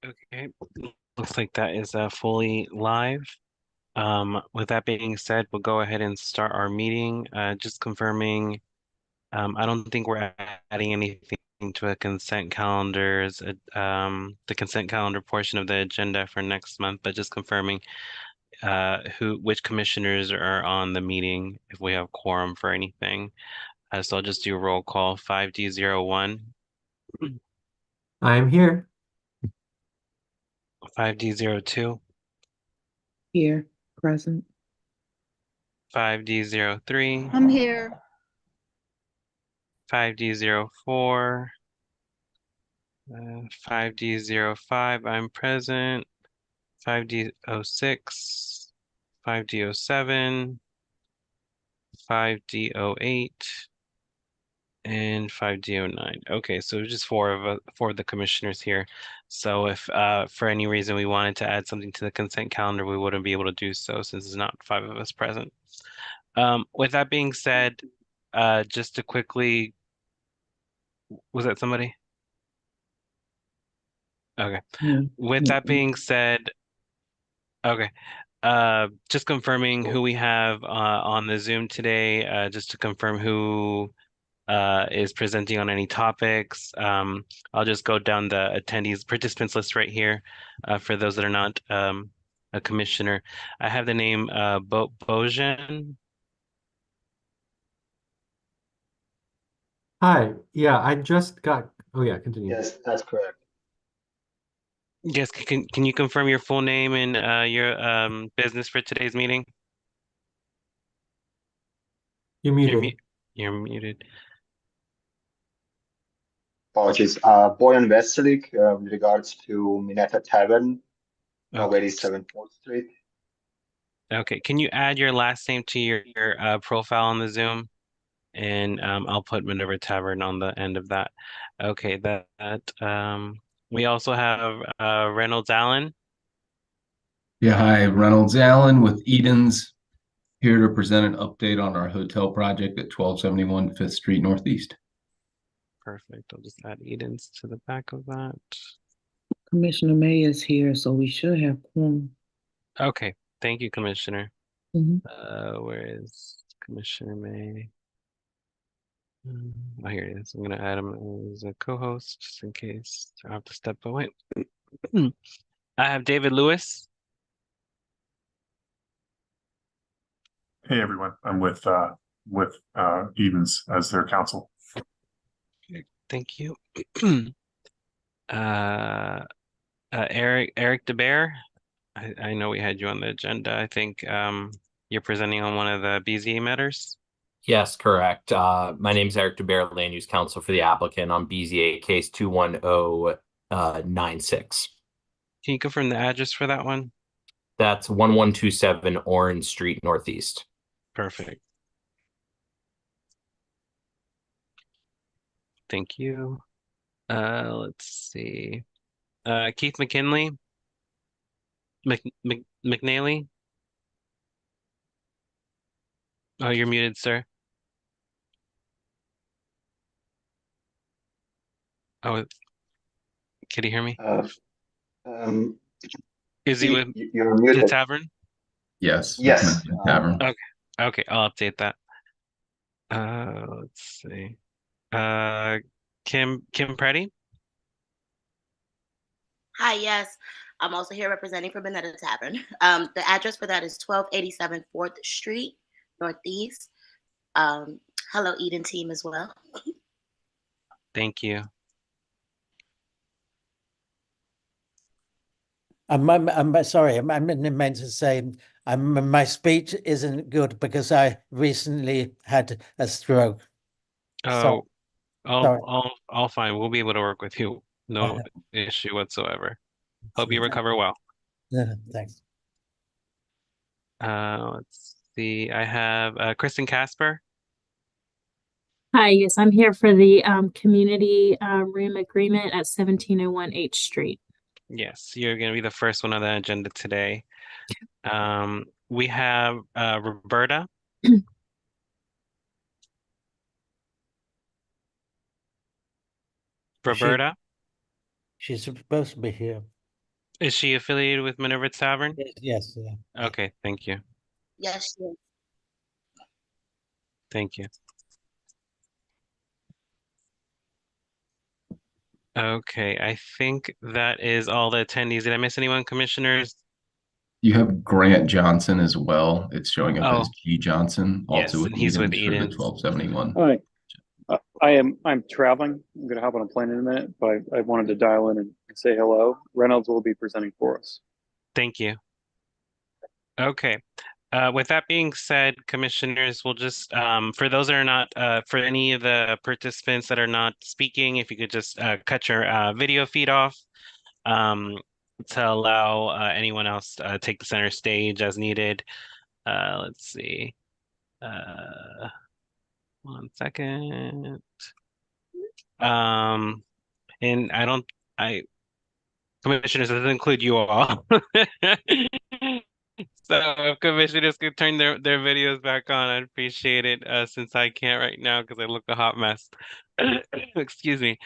Okay, looks like that is fully live. With that being said, we'll go ahead and start our meeting. Just confirming, I don't think we're adding anything to a consent calendars, the consent calendar portion of the agenda for next month, but just confirming which commissioners are on the meeting if we have quorum for anything. So I'll just do a roll call. 5D01, I'm here. 5D02, Here, present. 5D03, I'm here. 5D04, 5D05, I'm present. 5D06, 5D07, 5D08, and 5D09. Okay, so just four of the commissioners here. So if for any reason we wanted to add something to the consent calendar, we wouldn't be able to do so since there's not five of us present. With that being said, just to quickly, was that somebody? Okay. With that being said, okay. Just confirming who we have on the Zoom today, just to confirm who is presenting on any topics. I'll just go down the attendees participants list right here for those that are not a commissioner. I have the name Bojan. Hi. Yeah, I just got. Oh, yeah, continue. Yes, that's correct. Yes, can you confirm your full name and your business for today's meeting? You're You're muted. mu you're muted. Apologies. Boyan Veselik, with regards to Minetta Tavern, Okay. 1287 4th Street. Okay. Can you add your last name to your profile on the Zoom? And I'll put Minerva Tavern on the end of that. Okay, we also have Reynolds Allen. Yeah, hi, Reynolds Allen with Edens, here to present an update on our hotel project at 1271 5th Street Northeast. Perfect. I'll just add Edens to the back of that. Commissioner May is here, so we should have quorum. Okay, thank you, Commissioner. Mhm. Where is Commissioner May? Oh, here he is. I'm gonna add him as a co-host just in case I have to step away. I have David Lewis. Hey everyone, I'm with Edens as their counsel. Thank you. Eric DeBear. I know we had you on the agenda. I think you're presenting on one of the BZA matters. Yes, correct. My name is Eric DeBear, Land Use Counsel for the applicant on BZA case 21096. Can you confirm the address for that one? That's 1127 Orange Street Northeast. Perfect. Thank you. Let's see. Keith McKinley. McNally. Oh, you're muted, sir. Oh, can you hear me? Um, Is he with you're the muted. tavern? Yes, with Yes. Mexican Tavern. Okay, I'll update that. Let's see. Kim Preddy. Hi, yes. I'm also here representing for Minetta Tavern. The address for that is 1287 4th Street, Northeast. Hello, Eden team as well. Thank you. I'm sorry. I meant to say my speech isn't good because I recently had a stroke. Oh, sorry. all fine. We'll be able to work with you. No issue whatsoever. Hope you recover well. Thanks. Let's see. I have Kristen Casper. Hi, yes, I'm here for the community room agreement at 1701 H Street. Yes, you're going to be the first one on the agenda today. We have Roberta. Roberta. She's supposed to be here. Is she affiliated with Minerva Tavern? Yes, yeah. Okay, thank you. Yes, yes. Thank you. Okay, I think that is all the attendees. Did I miss anyone, commissioners? You have Grant Johnson as well. It's showing up as Oh, G Johnson, also yes, with and he's with Edens for the Eden. 1271. Hi, I'm traveling. I'm going to hop on a plane in a minute, but I wanted to dial in and say hello. Reynolds will be presenting for us. Thank you. Okay. With that being said, commissioners, we'll just for those that are not for any of the participants that are not speaking, if you could just cut your video feed off um, to allow anyone else take the center stage as needed. Let's see. Uh, 1 second. Um, and I commissioners, doesn't include you all. So if commissioners could turn their videos back on, I'd appreciate it. Since I can't right now because I look a hot mess. Excuse me.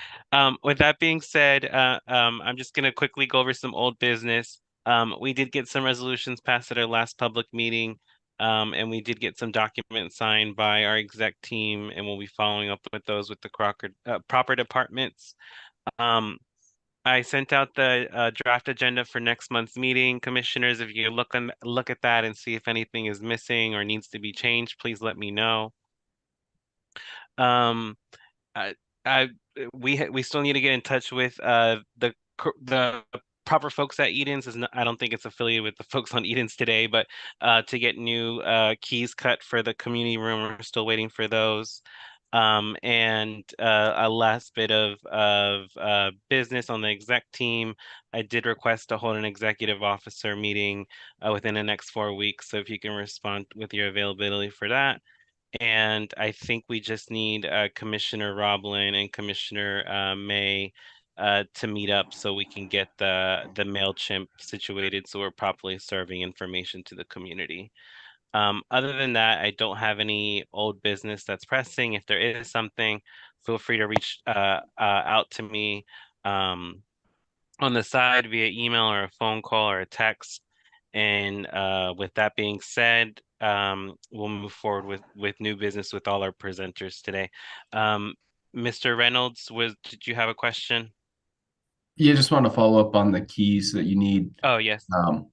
With that being said, I'm just gonna quickly go over some old business. We did get some resolutions passed at our last public meeting, and we did get some documents signed by our exec team, and we'll be following up with those with the Crocker proper departments. Um, I sent out the draft agenda for next month's meeting. Commissioners, if you look at that and see if anything is missing or needs to be changed, please let me know. Um, I, I we still need to get in touch with the proper folks at Eden's. I don't think it's affiliated with the folks on Eden's today, but to get new keys cut for the community room, we're still waiting for those. And a last bit of business on the exec team. I did request to hold an executive officer meeting within the next 4 weeks. So if you can respond with your availability for that. And I think we just need Commissioner Roblin and Commissioner May to meet up so we can get the MailChimp situated so we're properly serving information to the community. Other than that, I don't have any old business that's pressing. If there is something, feel free to reach out to me on the side via email or a phone call or a text. And with that being said, we'll move forward with new business with all our presenters today. Mr. Reynolds, did you have a question? Yeah, just want to follow up on the keys that you need. Oh, yes.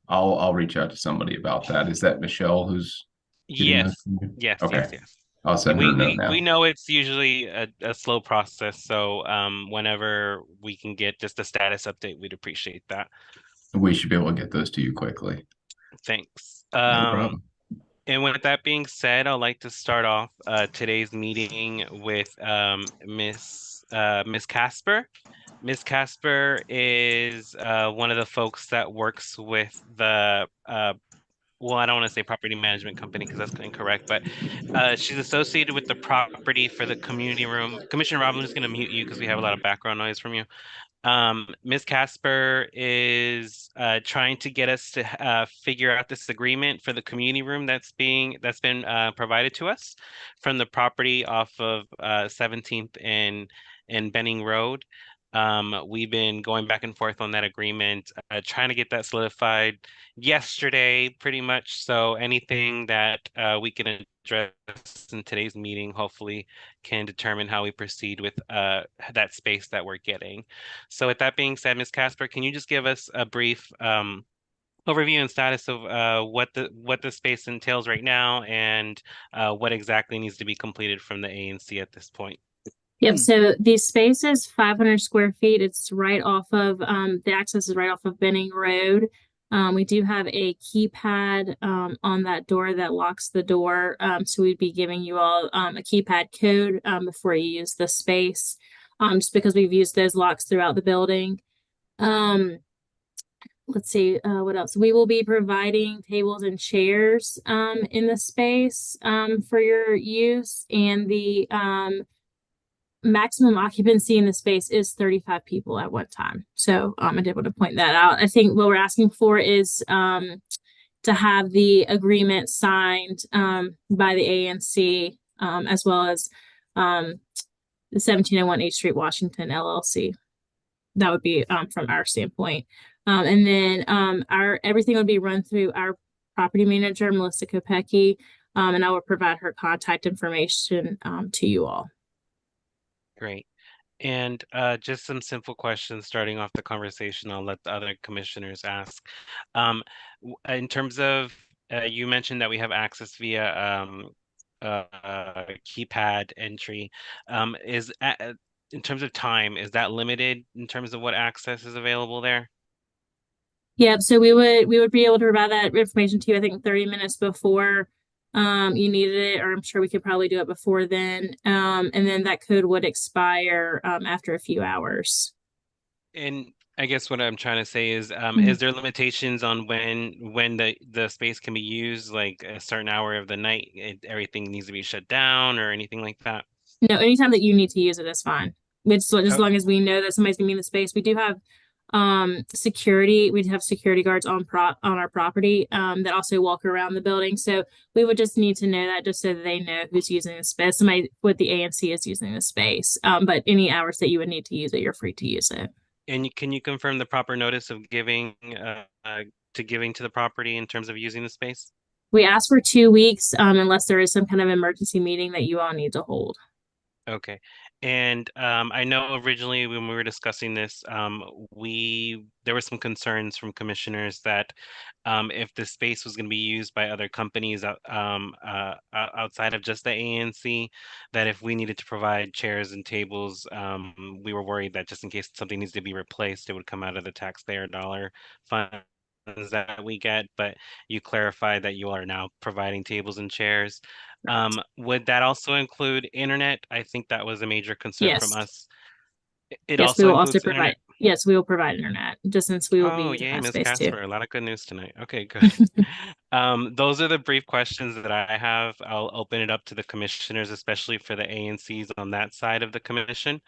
I'll reach out to somebody about that. Is that Michelle who's getting those? Yes. Yes, Okay. yes, yes. I'll send her a note now. We know it's usually a slow process, so whenever we can get just a status update, we'd appreciate that. We should be able to get those to you quickly. Thanks. No problem. And with that being said, I'd like to start off today's meeting with Miss Casper. Miss Casper is one of the folks that works with the well, I don't want to say property management company because that's incorrect, but she's associated with the property for the community room. Commissioner Rob, I'm just going to mute you because we have a lot of background noise from you. Ms. Casper is trying to get us to figure out this agreement for the community room that's been provided to us from the property off of 17th and Benning Road. We've been going back and forth on that agreement, trying to get that solidified yesterday, pretty much. So anything that we can address in today's meeting, hopefully, can determine how we proceed with that space that we're getting. So with that being said, Ms. Casper, can you just give us a brief overview and status of what the space entails right now and what exactly needs to be completed from the ANC at this point? Yep, so the space is 500 square feet. It's right off of, the access is right off of Benning Road. We do have a keypad on that door that locks the door. So we'd be giving you all a keypad code before you use the space, just because we've used those locks throughout the building. Let's see, what else? We will be providing tables and chairs in the space for your use, and the maximum occupancy in the space is 35 people at one time. So I did want to point that out. I think what we're asking for is to have the agreement signed by the ANC as well as the 1701 H Street Washington LLC. That would be from our standpoint. And then our everything would be run through our property manager, Melissa Kopecki, and I will provide her contact information to you all. Great. And just some simple questions starting off the conversation. I'll let the other commissioners ask. In terms of, you mentioned that we have access via keypad entry. In terms of time, is that limited in terms of what access is available there? Yeah, so we would be able to provide that information to you, I think 30 minutes before you needed it, or I'm sure we could probably do it before then. And then that code would expire after a few hours. And I guess what I'm trying to say is Mhm. there limitations on when the space can be used, like a certain hour of the night, everything needs to be shut down or anything like that? No, anytime that you need to use it is fine. It's as Oh, long as we know that somebody's gonna be in the space. We do have security. We have security guards on our property that also walk around the building. So we would just need to know that just so that they know who's using the space. Somebody with the ANC is using the space. But any hours that you would need to use it, you're free to use it. and can you confirm the proper notice of giving to the property in terms of using the space? We ask for 2 weeks unless there is some kind of emergency meeting that you all need to hold. Okay. And I know originally when we were discussing this, there were some concerns from commissioners that if the space was going to be used by other companies outside of just the ANC, that if we needed to provide chairs and tables, we were worried that just in case something needs to be replaced, it would come out of the taxpayer dollar funds that we get. But you clarified that you are now providing tables and chairs. Would that also include internet? I think that was a major concern from Yes. us. It Yes, we also will also includes provide. internet. Yes, we will provide internet, just since we will be Oh, using yay, that Ms. space too. Casper. A lot of good news tonight. Okay, good. Those are the brief questions that I have. I'll open it up to the commissioners, especially for the ANCs on that side of the commission.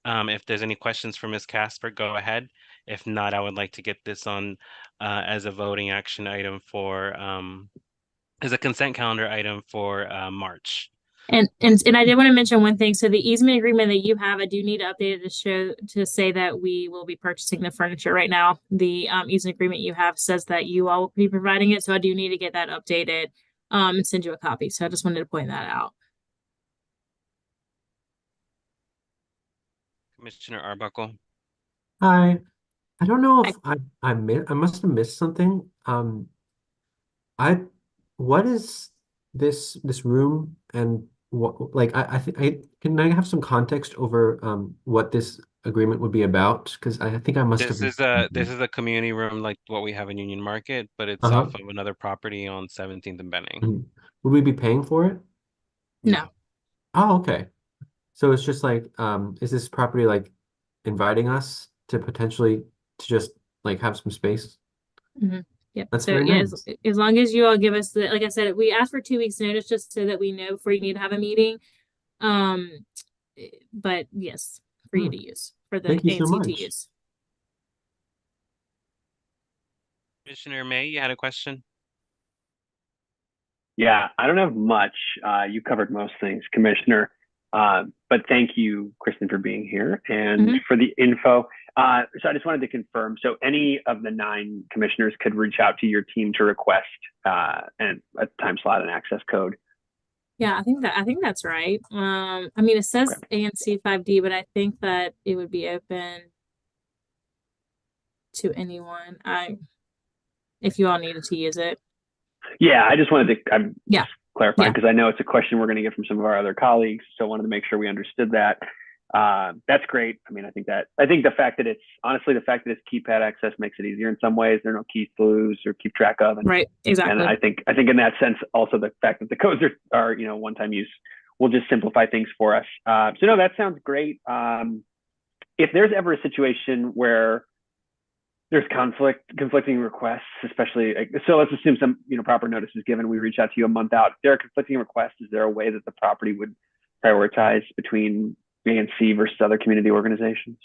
If there's any questions for Ms. Casper, go ahead. If not, I would like to get this on as a voting action item for as a consent calendar item for March. And I did want to mention one thing. So the easement agreement that you have, I do need to update it to say that we will be purchasing the furniture right now. The easement agreement you have says that you all will be providing it. So I do need to get that updated and send you a copy. So I just wanted to point that out. Commissioner Arbuckle. Hi. I don't know I, if I must have missed something. I what is this room and what like I think I can I have some context over what this agreement would be about? Because I think I must have missed This something. is a community room like what we have in Union Market, but it's Uh-huh. off of another property on 17th and Benning. Mhm. Would we be paying for it? no. Oh, okay. So it's just like is this property like inviting us to potentially to just like have some space? Mm-hmm. Yep. That's So very yeah, nice. as long as you all give us the, like I said, we asked for 2 weeks notice just so that we know before you need to have a meeting. Um, but yes, for you Hmm. to use, for the Thank you so ANC to much. use. Commissioner May, you had a question? Yeah, I don't have much. You covered most things, Commissioner. But thank you, Kristen, for being here and for the info. So I just wanted to confirm. So any of the 9 commissioners could reach out to your team to request and a time slot and access code. Yeah, I think that's right. I mean, it says ANC 5D, but I think that it would be open to anyone. If you all needed to use it. Yeah, I just wanted to Yeah. clarify Yeah. because I know it's a question we're going to get from some of our other colleagues. So I wanted to make sure we understood that. That's great. I mean, I think the fact that it's keypad access makes it easier in some ways. There are no keys to lose or keep track of. Right. Exactly. And I think in that sense, also the fact that the codes are one-time use will just simplify things for us. So no, that sounds great. If there's ever a situation where there's conflicting requests, especially so let's assume some proper notice is given, we reach out to you a month out. If there are conflicting requests, is there a way that the property would prioritize between ANC versus other community organizations?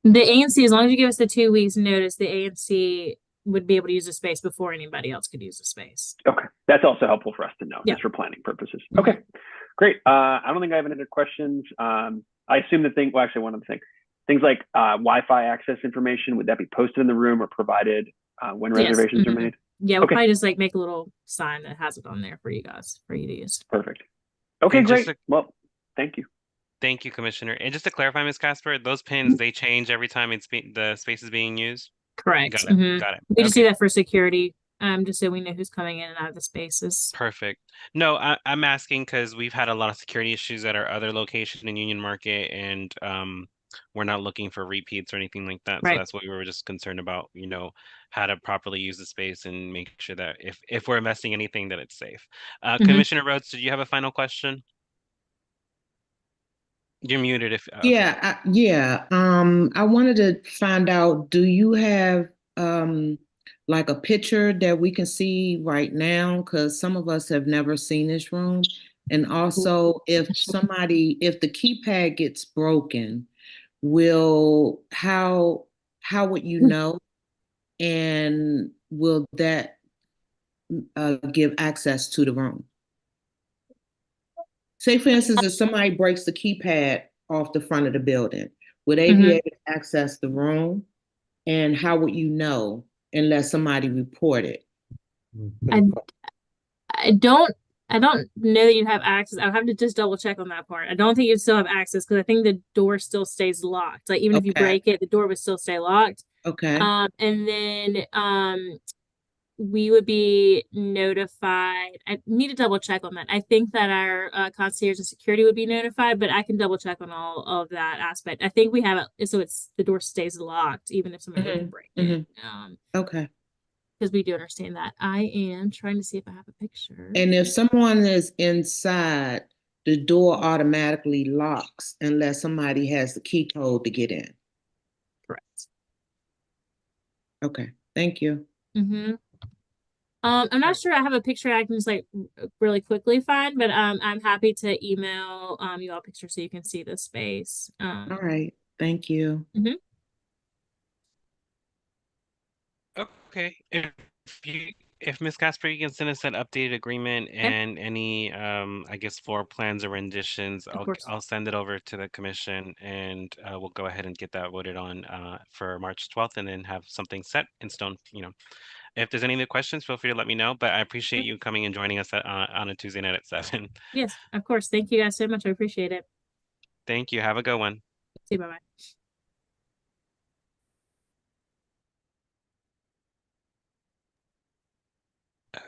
The ANC, as long as you give us the 2 weeks notice, the ANC would be able to use the space before anybody else could use the space. Okay, that's also helpful for us to know, Yeah. just for planning purposes. Okay, great. I don't think I have any other questions. I assume well, actually, one other thing. Things like Wi-Fi access information, would that be posted in the room or provided when reservations are made? Yeah, we'll Okay. probably just like make a little sign that has it on there for you guys, for you to use. Perfect. Okay, And great. Well, thank you. Thank you, Commissioner. And just to clarify, Ms. Casper, those pins, they change every time the space is being used? Correct. Got it. Got it. We just do Okay. that for security, just so we know who's coming in and out of the spaces. Perfect. No, I'm asking because we've had a lot of security issues at our other location in Union Market, and we're not looking for repeats or anything like that. So Right. that's what we were just concerned about, how to properly use the space and make sure that if we're investing anything, that it's safe. Commissioner Rhodes, did you have a final question? You're muted if okay. Yeah. I wanted to find out, do you have like a picture that we can see right now? Because some of us have never seen this room. And also, if the keypad gets broken, how would you know? And will that give access to the room? Say, for instance, if somebody breaks the keypad off the front of the building, would they be able to access the room? And how would you know unless somebody reported? I don't know that you have access. I'll have to just double check on that part. I don't think you still have access because I think the door still stays locked. Like even if you break it, the door would still stay locked. Okay. And then we would be notified. I need to double check on that. I think that our concierge and security would be notified, but I can double check on all of that aspect. I think we have it so the door stays locked even if somebody were to break it. Okay. Because we do understand that. I am trying to see if I have a picture. And if someone is inside, the door automatically locks unless somebody has the key code to get in. Correct. Okay. Thank you. I'm not sure I have a picture I can just like really quickly find, but I'm happy to email you all a picture so you can see the space. All right. Thank you. Okay. If Ms. Casper, you can send us that updated agreement and any I guess floor plans or renditions, I'll send it over to the commission and we'll go ahead and get that voted on for March 12th and then have something set in stone, If there's any other questions, feel free to let me know, but I appreciate you coming and joining us on a Tuesday night at 7. Yes, of course. Thank you guys so much. I appreciate it. Thank you. Have a good one. See you. Bye-bye.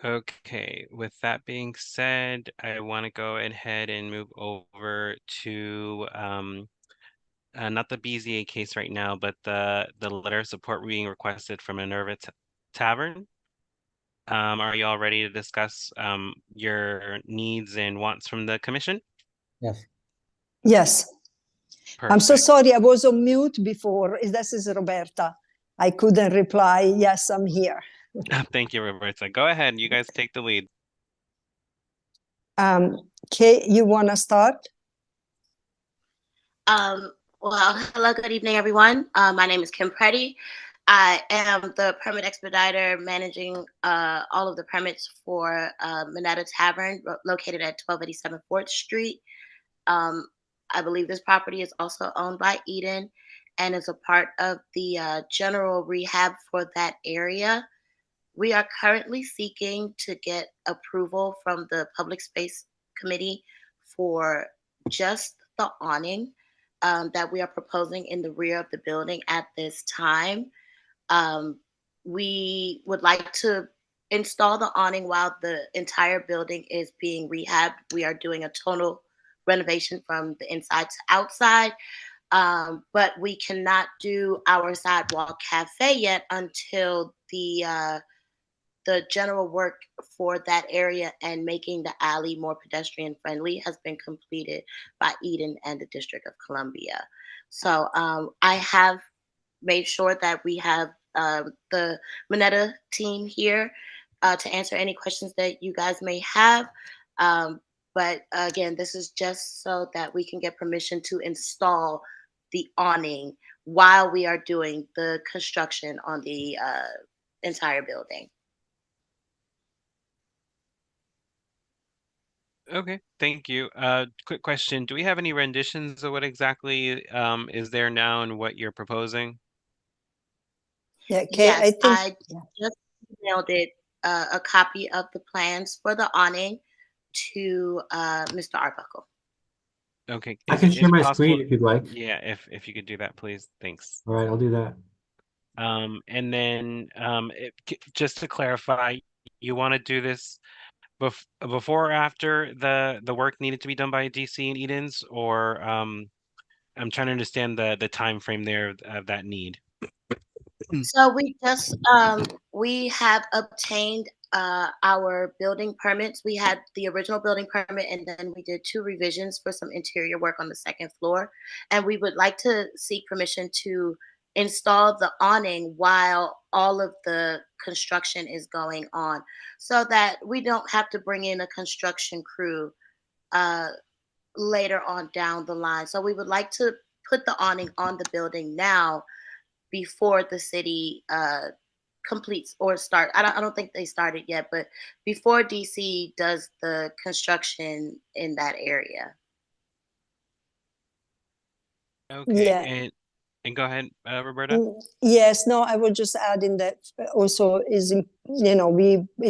Okay, with that being said, I want to go ahead and move over to not the BZA case right now, but the letter of support being requested from Minerva Tavern. Are you all ready to discuss your needs and wants from the commission? Yes. Yes. Perfect. I'm so sorry, I was on mute before. This is Roberta. I couldn't reply. Yes, I'm here. Thank you, Roberta. Go ahead. You guys take the lead. Kay, you want to start? Well, hello, good evening, everyone. My name is Kim Preddy. I am the permit expediter managing all of the permits for Minetta Tavern located at 1287 4th Street. I believe this property is also owned by Eden and is a part of the general rehab for that area. We are currently seeking to get approval from the Public Space Committee for just the awning that we are proposing in the rear of the building at this time. We would like to install the awning while the entire building is being rehabbed. We are doing a total renovation from the inside to outside, but we cannot do our sidewalk cafe yet until the general work for that area and making the alley more pedestrian friendly has been completed by Eden and the District of Columbia. So I have made sure that we have the Minetta team here to answer any questions that you guys may have. But again, this is just so that we can get permission to install the awning while we are doing the construction on the entire building. Okay, thank you. Quick question. Do we have any renditions of what exactly is there now and what you're proposing? Yeah, Kay, I Yes, think I yeah. just emailed it a copy of the plans for the awning to Mr. Arbuckle. Okay, I is can it share is it my possible? screen if you'd like. Yeah, if you could do that, please. Thanks. All right, I'll do that. And then just to clarify, you want to do this before or after the work needed to be done by DC and Edens, or I'm trying to understand the time frame there of that need. So we have obtained our building permits. We had the original building permit, and then we did 2 revisions for some interior work on the second floor. And we would like to seek permission to install the awning while all of the construction is going on, so that we don't have to bring in a construction crew uh, later on down the line. So we would like to put the awning on the building now before the city completes or start. I don't think they started yet, but before DC does the construction in that area. Okay, Yeah. and go ahead, Roberta. Yes, no, I would just add in that also is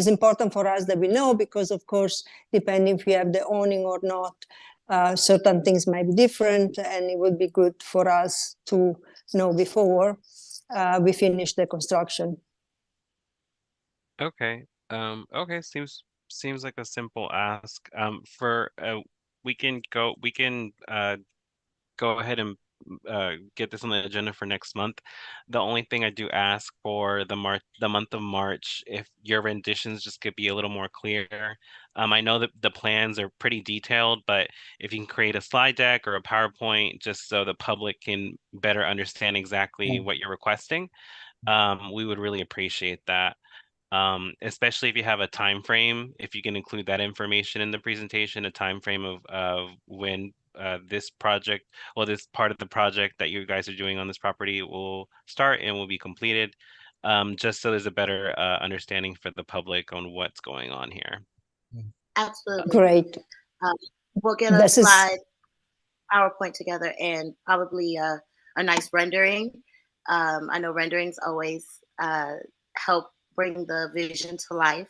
important for us that we know, because of course, depending if we have the awning or not, certain things might be different, and it would be good for us to know before we finish the construction. Okay. Okay, seems like a simple ask. For we can go ahead and get this on the agenda for next month. The only thing I do ask for the month of March, if your renditions just could be a little more clear. I know that the plans are pretty detailed, but if you can create a slide deck or a PowerPoint just so the public can better understand exactly what you're requesting, we would really appreciate that. Especially if you have a time frame, if you can include that information in the presentation, a time frame of when this project or this part of the project that you guys are doing on this property will start and will be completed, just so there's a better understanding for the public on what's going on here. Absolutely. Great. We'll get a slide PowerPoint together and probably a nice rendering. I know renderings always help bring the vision to life.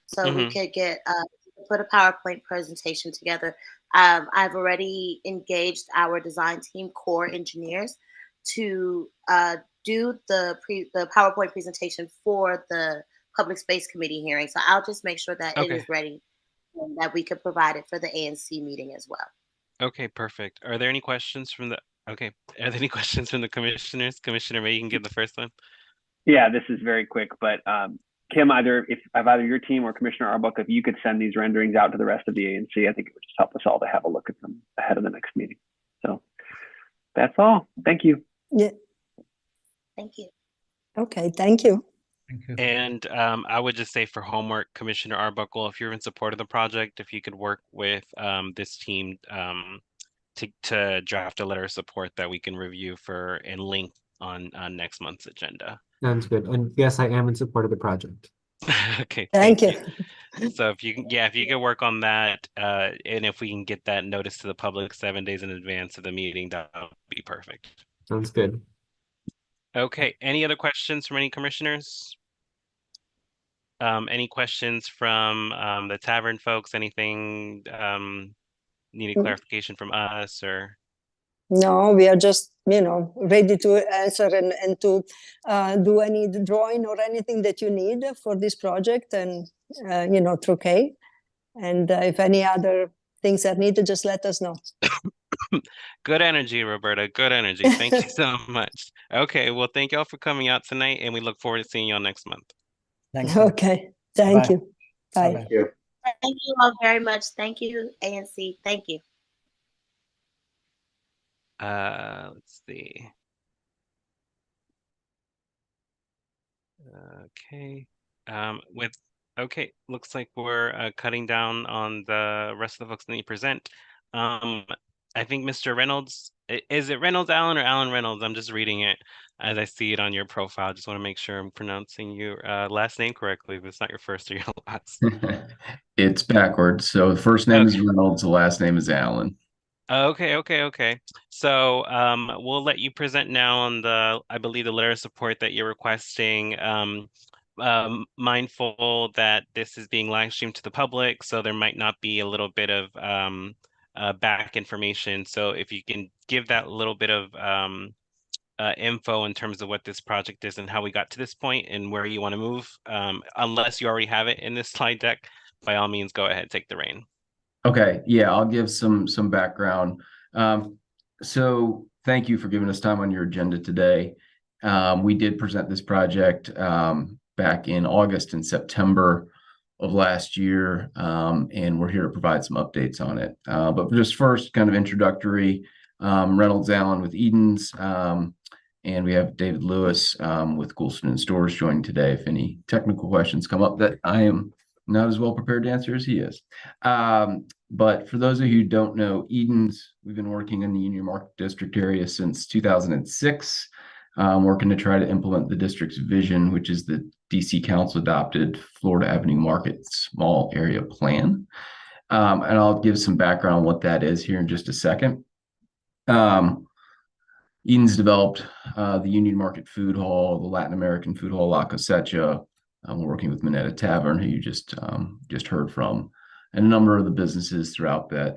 So we could put a PowerPoint presentation together. I've already engaged our design team, core engineers, to do the PowerPoint presentation for the Public Space Committee hearing. So I'll just make sure that it is ready and that we could provide it for the ANC meeting as well. Okay, perfect. Are there any questions from the are there any questions from the commissioners? Commissioner May, you can give the first one. Yeah, this is very quick, but Kim, either your team or Commissioner Arbuckle, if you could send these renderings out to the rest of the ANC, I think it would just help us all to have a look at them ahead of the next meeting. So that's all. Thank you. Yeah. Thank you. Okay, thank you. Thank you. And I would just say for homework, Commissioner Arbuckle, if you're in support of the project, if you could work with this team to draft a letter of support that we can review for and link on next month's agenda. Sounds good. And yes, I am in support of the project. Okay, Thank you. So if you can work on that, and if we can get that notice to the public 7 days in advance of the meeting, that would be perfect. Sounds good. Okay, any other questions from any commissioners? Any questions from the tavern folks? Anything needed clarification from us or? No, we are just, ready to answer and to do any drawing or anything that you need for this project, and, through Kay. And if any other things are needed, just let us know. Good energy, Roberta. Good energy. Thank you so much. Okay, well, thank y'all for coming out tonight, and we look forward to seeing y'all next month. Thank you. Okay, thank you. Bye. Thank you. Thank you all very much. Thank you, ANC. Thank you. Let's see. Okay. Looks like we're cutting down on the rest of the folks that need to present. I think Mr. Reynolds, Is it Reynolds Allen or Allen Reynolds? I'm just reading it as I see it on your profile. Just want to make sure I'm pronouncing your last name correctly, if it's not your first or your last. It's backwards. So the first name is Okay. Reynolds, the last name is Allen. Okay. So we'll let you present now on the, I believe, the letter of support that you're requesting. Mindful that this is being live streamed to the public, so there might not be a little bit of back information. So if you can give that little bit of info in terms of what this project is and how we got to this point and where you want to move, unless you already have it in this slide deck, by all means, go ahead, take the reign. Okay, yeah, I'll give some background. So thank you for giving us time on your agenda today. We did present this project back in August and September of last year, and we're here to provide some updates on it. But just first, kind of introductory, Reynolds Allen with Edens, and we have David Lewis with Goulston and Stores joining today. If any technical questions come up that I am not as well prepared to answer as he is. But for those of you who don't know, Edens, we've been working in the Union Market District area since 2006, working to try to implement the district's vision, which is the DC Council adopted Florida Avenue Market Small Area Plan. And I'll give some background on what that is here in just a second. Edens developed the Union Market Food Hall, the Latin American Food Hall La Cosecha. We're working with Minetta Tavern, who you just heard from, and a number of the businesses throughout that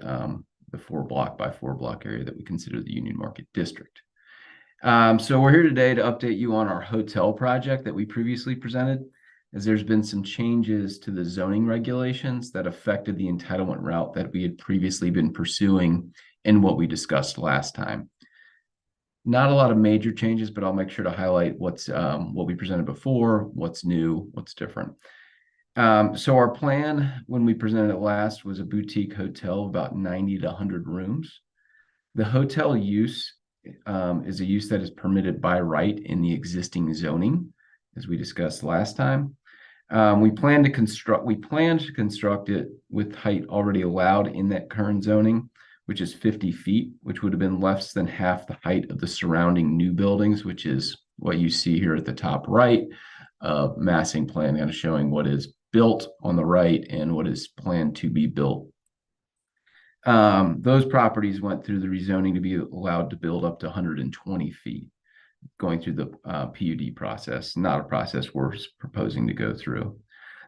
the 4 block by 4 block area that we consider the Union Market District. So we're here today to update you on our hotel project that we previously presented, as there's been some changes to the zoning regulations that affected the entitlement route that we had previously been pursuing and what we discussed last time. Not a lot of major changes, but I'll make sure to highlight what's what we presented before, what's new, what's different. So our plan when we presented it last was a boutique hotel of about 90 to 100 rooms. The hotel use is a use that is permitted by right in the existing zoning, as we discussed last time. We plan to construct it with height already allowed in that current zoning, which is 50 feet, which would have been less than half the height of the surrounding new buildings, which is what you see here at the top right, massing plan, kind of showing what is built on the right and what is planned to be built. Those properties went through the rezoning to be allowed to build up to 120 feet, going through the PUD process, not a process we're proposing to go through.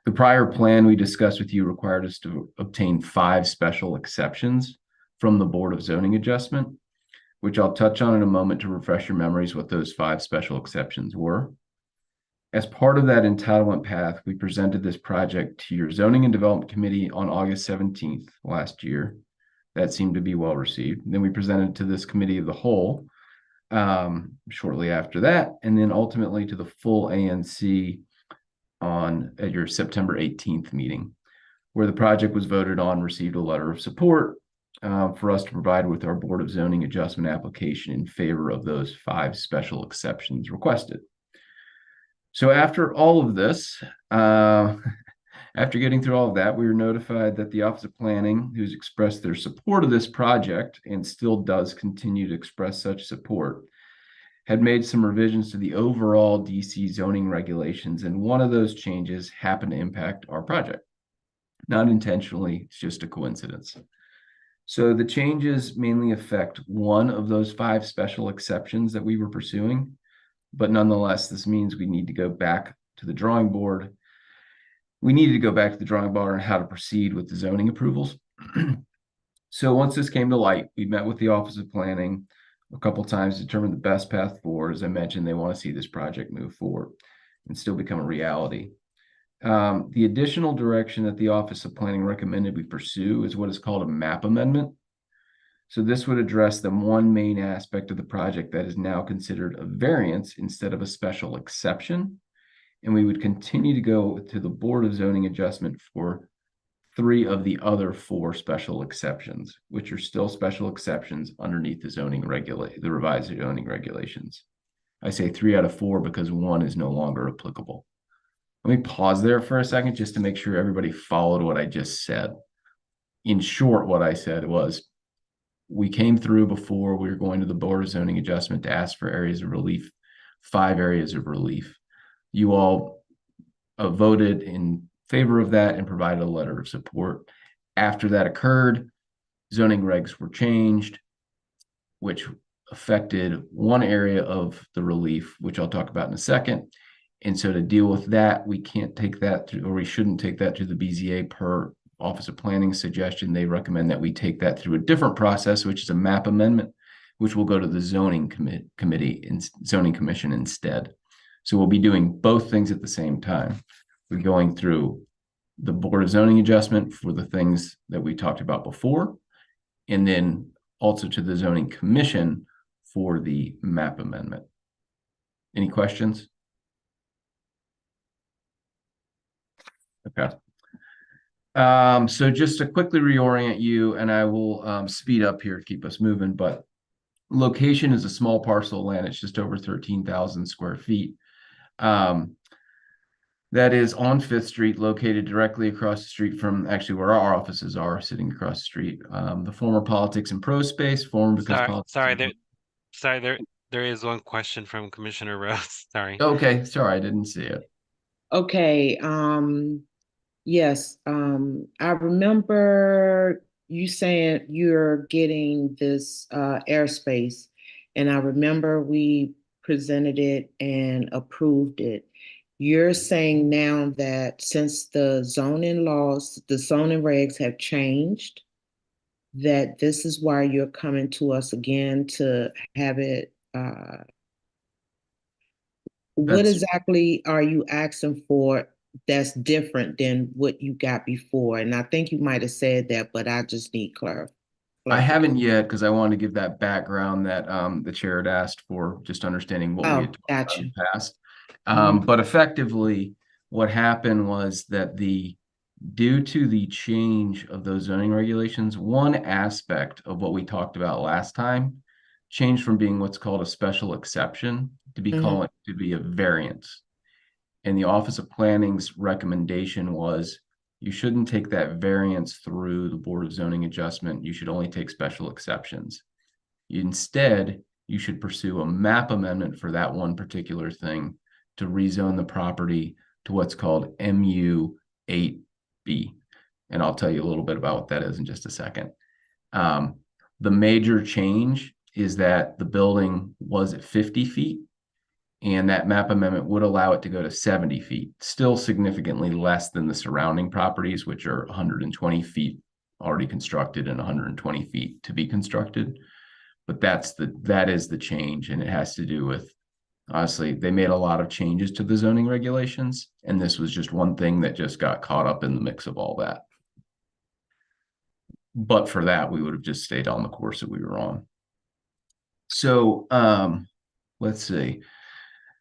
The prior plan we discussed with you required us to obtain 5 special exceptions from the Board of Zoning Adjustment, which I'll touch on in a moment to refresh your memories what those 5 special exceptions were. As part of that entitlement path, we presented this project to your Zoning and Development Committee on August 17th last year. That seemed to be well received. Then we presented to this committee of the whole shortly after that, and then ultimately to the full ANC at your September 18th meeting, where the project was voted on, received a letter of support for us to provide with our Board of Zoning Adjustment application in favor of those 5 special exceptions requested. So after all of this, after getting through all of that, we were notified that the Office of Planning, who's expressed their support of this project and still does continue to express such support, had made some revisions to the overall DC zoning regulations, and one of those changes happened to impact our project. Not intentionally, it's just a coincidence. So the changes mainly affect one of those 5 special exceptions that we were pursuing, but nonetheless, this means we need to go back to the drawing board. We needed to go back to the drawing board on how to proceed with the zoning approvals. So once this came to light, we met with the Office of Planning a couple of times to determine the best path forward. As I mentioned, they want to see this project move forward and still become a reality. The additional direction that the Office of Planning recommended we pursue is what is called a map amendment. So this would address the one main aspect of the project that is now considered a variance instead of a special exception. And we would continue to go to the Board of Zoning Adjustment for 3 of the other 4 special exceptions, which are still special exceptions underneath the revised zoning regulations. I say 3 out of 4 because 1 is no longer applicable. Let me pause there for a second just to make sure everybody followed what I just said. In short, what I said was we came through before. We were going to the Board of Zoning Adjustment to ask for areas of relief, 5 areas of relief. You all voted in favor of that and provided a letter of support. After that occurred, zoning regs were changed, which affected one area of the relief, which I'll talk about in a second. And so to deal with that, we can't take that to, or we shouldn't take that to the BZA per Office of Planning suggestion. They recommend that we take that through a different process, which is a map amendment, which will go to the zoning committee and zoning commission instead. So we'll be doing both things at the same time. We're going through the Board of Zoning Adjustment for the things that we talked about before, and then also to the Zoning Commission for the map amendment. Any questions? Okay. So just to quickly reorient you, and I will speed up here to keep us moving, but location is a small parcel of land. It's just over 13,000 square feet. That is on 5th Street, located directly across the street from actually where our offices are, sitting across the street. The former Politics and Pro space formed because there is one question from Commissioner Rose. Sorry. Okay, sorry, I didn't see it. Okay, yes, I remember you saying you're getting this airspace, and I remember we presented it and approved it. You're saying now that since the zoning laws, the zoning regs have changed, that this is why you're coming to us again to have it. What exactly are you asking for that's different than what you got before? And I think you might have said that, but I just need clarification. I haven't yet, because I wanted to give that background that the chair had asked for, just understanding what we had talked about in the past. But effectively, what happened was that due to the change of those zoning regulations, one aspect of what we talked about last time changed from being what's called a special exception to be a variance. And the Office of Planning's recommendation was you shouldn't take that variance through the Board of Zoning Adjustment. You should only take special exceptions. Instead, you should pursue a map amendment for that one particular thing to rezone the property to what's called MU 8B. And I'll tell you a little bit about what that is in just a second. The major change is that the building was at 50 feet, and that map amendment would allow it to go to 70 feet, still significantly less than the surrounding properties, which are 120 feet already constructed and 120 feet to be constructed. But that is the change, and it has to do with, honestly, they made a lot of changes to the zoning regulations, and this was just one thing that just got caught up in the mix of all that. But for that, we would have just stayed on the course that we were on. So let's see.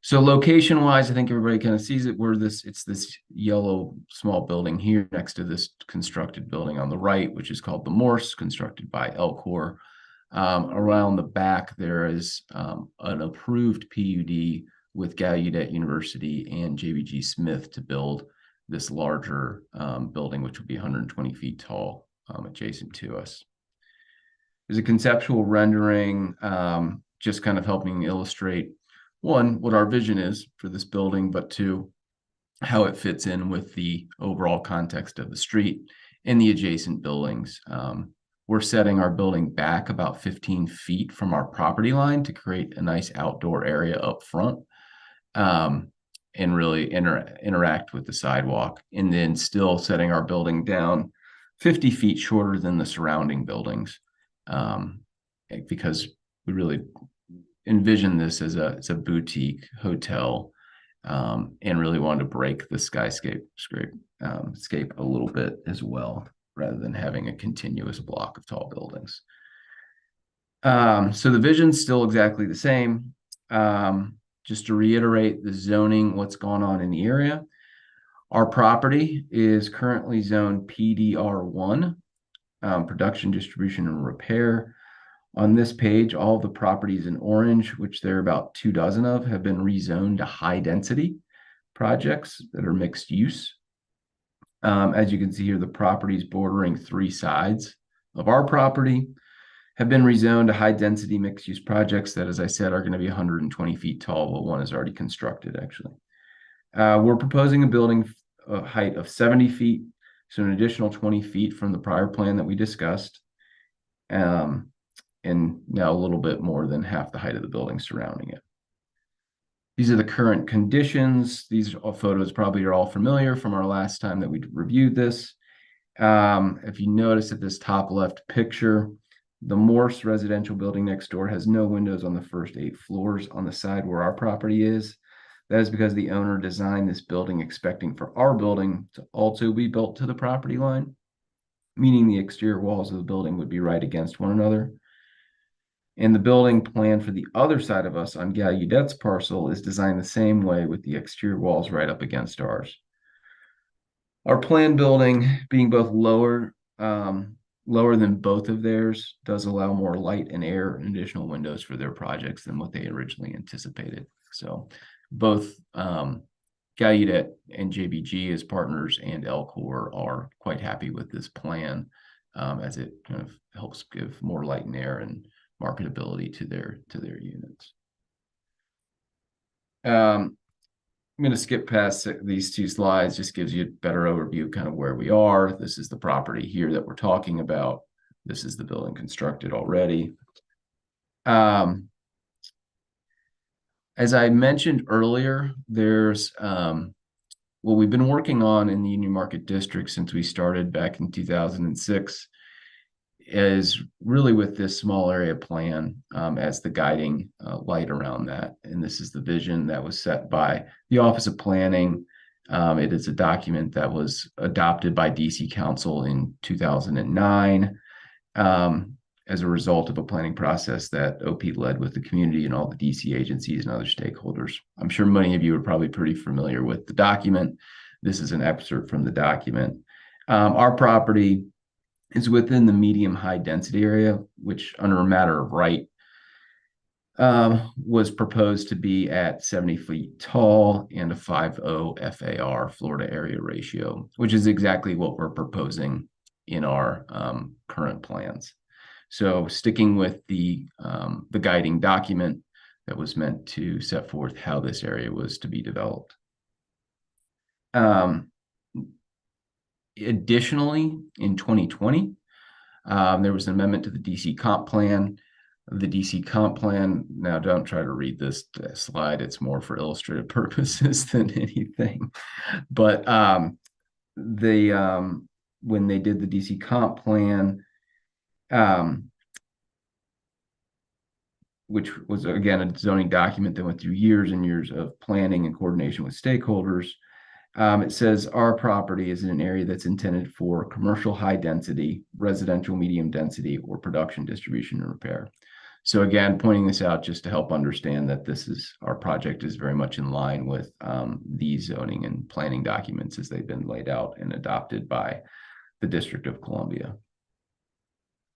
So location wise, I think everybody kind of sees it. It's this yellow small building here next to this constructed building on the right, which is called the Morse, constructed by Elcor. Around the back, there is an approved PUD with Gallaudet University and JBG Smith to build this larger building, which will be 120 feet tall, adjacent to us. There's a conceptual rendering, just kind of helping illustrate, one, what our vision is for this building, but two, how it fits in with the overall context of the street and the adjacent buildings. We're setting our building back about 15 feet from our property line to create a nice outdoor area up front, and really interact with the sidewalk, and then still setting our building down 50 feet shorter than the surrounding buildings, because we really envision this as a boutique hotel, and really wanted to break the skyscape a little bit as well, rather than having a continuous block of tall buildings. So the vision's still exactly the same. Just to reiterate the zoning, what's going on in the area. Our property is currently zoned PDR1, production, distribution, and repair. On this page, all of the properties in orange, which there are about 24 of, have been rezoned to high density projects that are mixed use. As you can see here, the properties bordering 3 sides of our property have been rezoned to high-density mixed-use projects that, as I said, are going to be 120 feet tall. Well, one is already constructed, actually. We're proposing a building height of 70 feet, so an additional 20 feet from the prior plan that we discussed, and now a little bit more than half the height of the building surrounding it. These are the current conditions. These photos probably are all familiar from our last time that we reviewed this. If you notice at this top left picture, the Morse residential building next door has no windows on the first 8 floors on the side where our property is. That is because the owner designed this building expecting for our building to also be built to the property line, meaning the exterior walls of the building would be right against one another. And the building plan for the other side of us on Gallaudet's parcel is designed the same way, with the exterior walls right up against ours. Our planned building, being both lower than both of theirs, does allow more light and air and additional windows for their projects than what they originally anticipated. So both Gallaudet and JBG as partners and Elcor are quite happy with this plan, as it kind of helps give more light and air and marketability to their units. I'm going to skip past these 2 slides, just gives you a better overview kind of where we are. This is the property here that we're talking about. This is the building constructed already. As I mentioned earlier, there's what we've been working on in the Union Market District since we started back in 2006 is really with this small area plan as the guiding light around that. And this is the vision that was set by the Office of Planning. It is a document that was adopted by DC Council in 2009 as a result of a planning process that OP led with the community and all the DC agencies and other stakeholders. I'm sure many of you are probably pretty familiar with the document. This is an excerpt from the document. Our property is within the medium high density area, which under a matter of right was proposed to be at 70 feet tall and a 5.0 FAR, Florida area ratio, which is exactly what we're proposing in our current plans. So sticking with the guiding document that was meant to set forth how this area was to be developed. Additionally, in 2020, there was an amendment to the DC comp plan. The DC comp plan, now don't try to read this slide, it's more for illustrative purposes than anything. But when they did the DC comp plan, which was, again, a zoning document that went through years and years of planning and coordination with stakeholders, it says our property is in an area that's intended for commercial high density, residential medium density, or production, distribution, and repair. So again, pointing this out just to help understand that our project is very much in line with these zoning and planning documents as they've been laid out and adopted by the District of Columbia.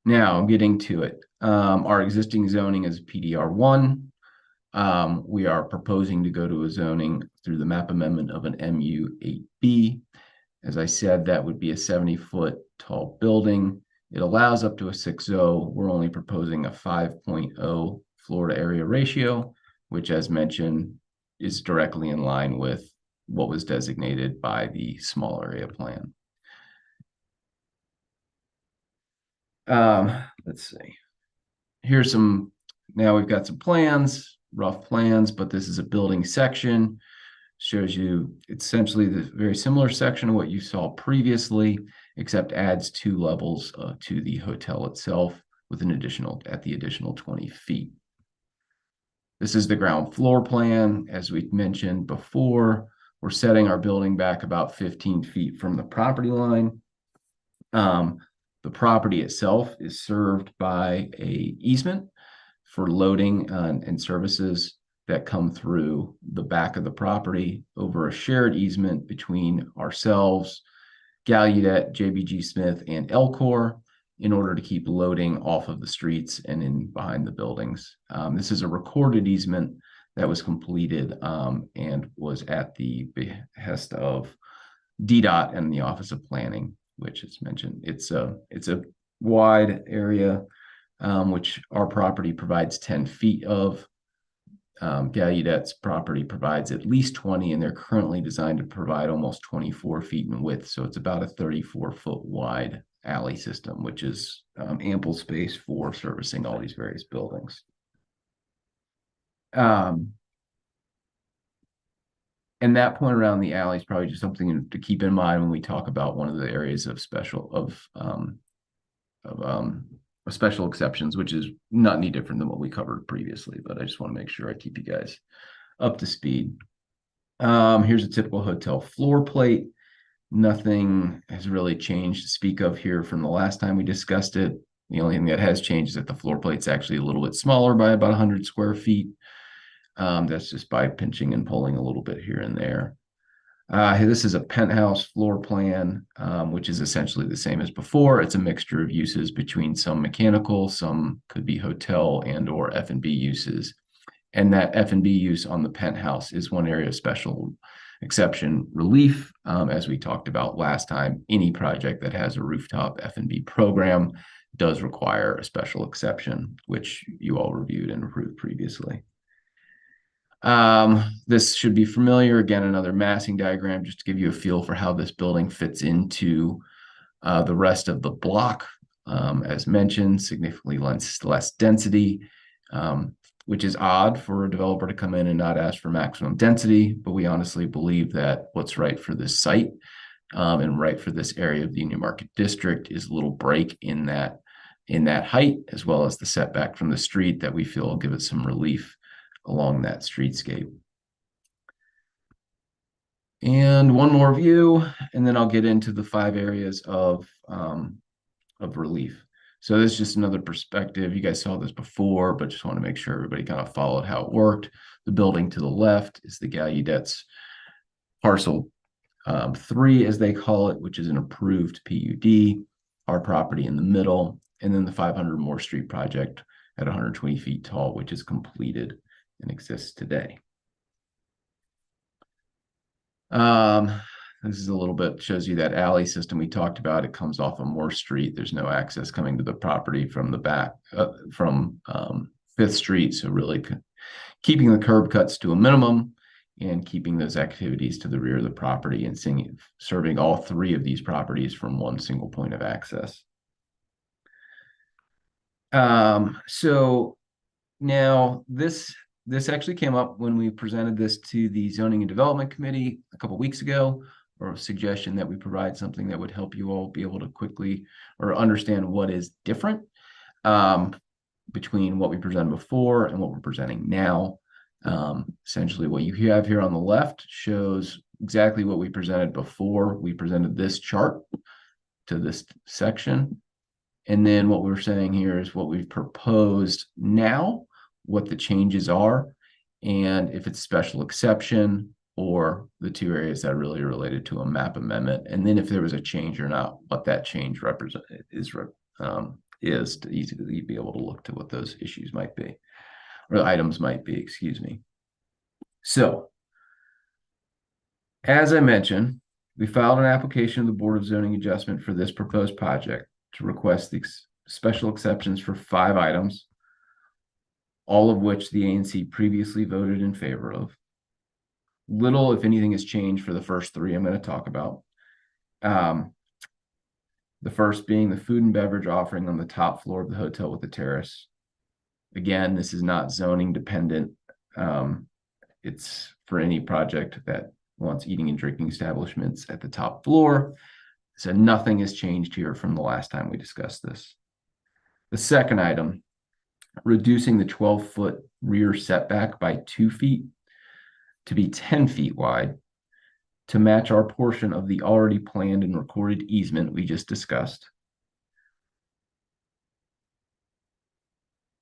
Now, getting to it, our existing zoning is PDR1. We are proposing to go to a zoning through the map amendment of an MU8B. As I said, that would be a 70-foot tall building. It allows up to a 6.0. We're only proposing a 5.0 Florida area ratio, which, as mentioned, is directly in line with what was designated by the small area plan. Let's see. Here's now we've got some plans, rough plans, but this is a building section. Shows you essentially the very similar section of what you saw previously, except adds 2 levels to the hotel itself with the additional 20 feet. This is the ground floor plan. As we mentioned before, we're setting our building back about 15 feet from the property line. The property itself is served by an easement for loading and services that come through the back of the property over a shared easement between ourselves, Gallaudet, JBG Smith, and Elcor in order to keep loading off of the streets and in behind the buildings. This is a recorded easement that was completed and was at the behest of DDOT and the Office of Planning, which is mentioned. It's a wide area. which our property provides 10 feet of. Gallaudet's property provides at least 20, and they're currently designed to provide almost 24 feet in width. So it's about a 34-foot wide alley system, which is ample space for servicing all these various buildings. And that point around the alley is probably just something to keep in mind when we talk about one of the areas of special exceptions, which is not any different than what we covered previously, but I just want to make sure I keep you guys up to speed. Here's a typical hotel floor plate. Nothing has really changed to speak of here from the last time we discussed it. The only thing that has changed is that the floor plate's actually a little bit smaller by about 100 square feet. That's just by pinching and pulling a little bit here and there. This is a penthouse floor plan, which is essentially the same as before. It's a mixture of uses between some mechanical, some could be hotel and or F&B uses. And that F&B use on the penthouse is one area of special exception relief. As we talked about last time, any project that has a rooftop F&B program does require a special exception, which you all reviewed and approved previously. This should be familiar. Again, another massing diagram just to give you a feel for how this building fits into the rest of the block. As mentioned, significantly less density, which is odd for a developer to come in and not ask for maximum density, but we honestly believe that what's right for this site and right for this area of the Union Market District is a little break in that height, as well as the setback from the street that we feel will give it some relief along that streetscape. And one more view, and then I'll get into the 5 areas of relief. So this is just another perspective. You guys saw this before, but just want to make sure everybody kind of followed how it worked. The building to the left is the Gallaudet's parcel 3, as they call it, which is an approved PUD, our property in the middle, and then the 500 Moore Street project at 120 feet tall, which is completed and exists today. This is a little bit, shows you that alley system we talked about. It comes off of Moore Street. There's no access coming to the property from the back, from 5th Street. So really keeping the curb cuts to a minimum and keeping those activities to the rear of the property and serving all 3 of these properties from one single point of access. So now this actually came up when we presented this to the Zoning and Development Committee a couple weeks ago, or a suggestion that we provide something that would help you all be able to quickly or understand what is different between what we presented before and what we're presenting now. Essentially what you have here on the left shows exactly what we presented before. We presented this chart to this section. And then what we're saying here is what we've proposed now, what the changes are, and if it's special exception or the 2 areas that are really related to a map amendment. And then if there was a change or not, what that change is to easily be able to look to what those issues might be, or the items might be, excuse me. So, as I mentioned, we filed an application to the Board of Zoning Adjustment for this proposed project to request the special exceptions for 5 items, all of which the ANC previously voted in favor of. Little, if anything, has changed for the first 3 I'm going to talk about. The first being the food and beverage offering on the top floor of the hotel with the terrace. Again, this is not zoning dependent. It's for any project that wants eating and drinking establishments at the top floor. So nothing has changed here from the last time we discussed this. The second item, reducing the 12-foot rear setback by 2 feet to be 10 feet wide to match our portion of the already planned and recorded easement we just discussed.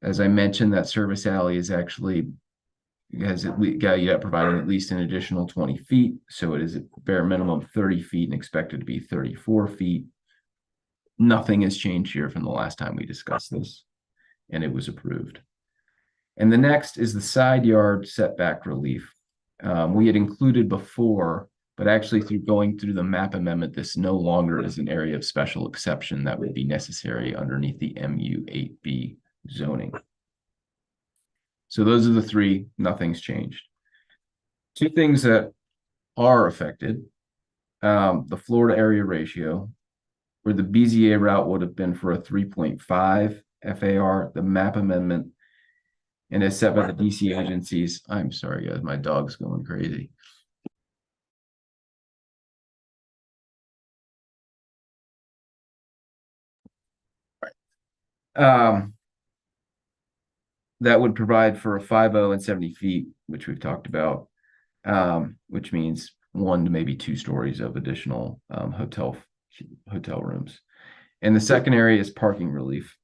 As I mentioned, that service alley is actually providing at least an additional 20 feet. So it is a bare minimum 30 feet and expected to be 34 feet. Nothing has changed here from the last time we discussed this, and it was approved. And the next is the side yard setback relief. We had included before, but actually through going through the map amendment, this no longer is an area of special exception that would be necessary underneath the MU8B zoning. So those are the three, nothing's changed. Two things that are affected, the Florida area ratio, where the BZA route would have been for a 3.5 FAR, the map amendment, and as set by the DC agencies. I'm sorry, guys, my dog's going crazy. That would provide for a 50 and 70 feet, which we've talked about, which means 1 to maybe 2 stories of additional hotel rooms. And the second area is parking relief.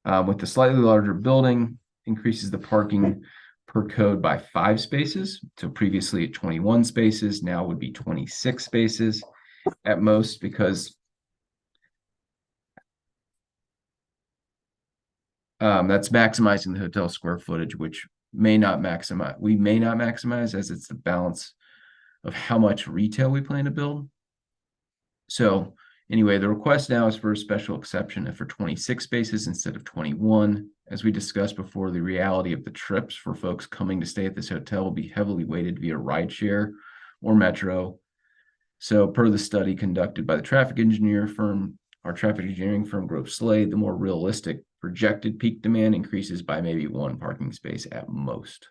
With the slightly larger building, increases the parking per code by 5 spaces. So previously at 21 spaces, now would be 26 spaces at most, because that's maximizing the hotel square footage, which we may not maximize, as it's the balance of how much retail we plan to build. So anyway, the request now is for a special exception for 26 spaces instead of 21. As we discussed before, the reality of the trips for folks coming to stay at this hotel will be heavily weighted via rideshare or metro. So per the study conducted by the traffic engineering firm Grove Slade, the more realistic projected peak demand increases by maybe 1 parking space at most.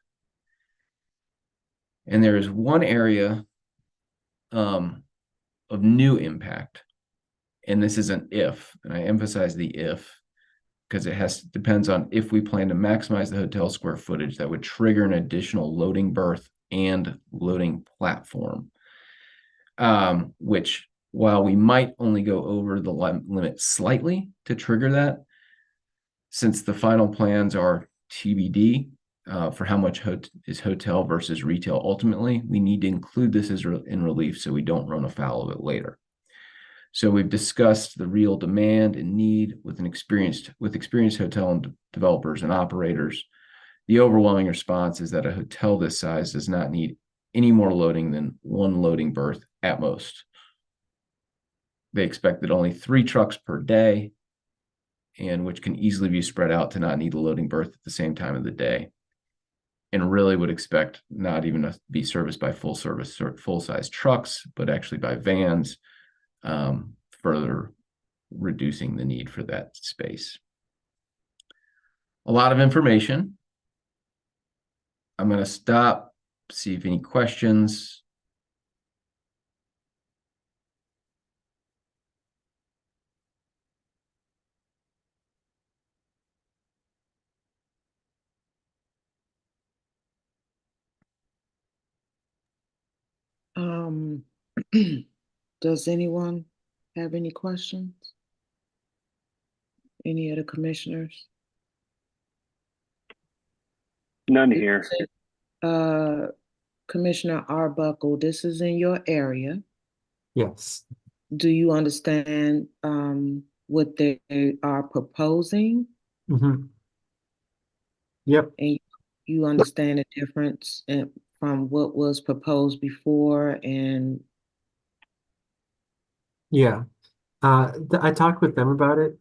And there is one area of new impact, and this is an if, and I emphasize the if, because it depends on if we plan to maximize the hotel square footage that would trigger an additional loading berth and loading platform, which, while we might only go over the limit slightly to trigger that, since the final plans are TBD for how much is hotel versus retail ultimately, we need to include this in relief so we don't run afoul of it later. So we've discussed the real demand and need with experienced hotel and developers and operators. The overwhelming response is that a hotel this size does not need any more loading than 1 loading berth at most. They expect that only 3 trucks per day, and which can easily be spread out to not need a loading berth at the same time of the day. And really would expect not even to be serviced by full-size trucks, but actually by vans, further reducing the need for that space. A lot of information. I'm going to stop, see if any questions. Does anyone have any questions? Any of the commissioners? None here. Commissioner Arbuckle, this is in your area. Yes. Do you understand what they are proposing? Mm-hmm. Yep. And you understand the difference from what was proposed before? And yeah, I talked with them about it,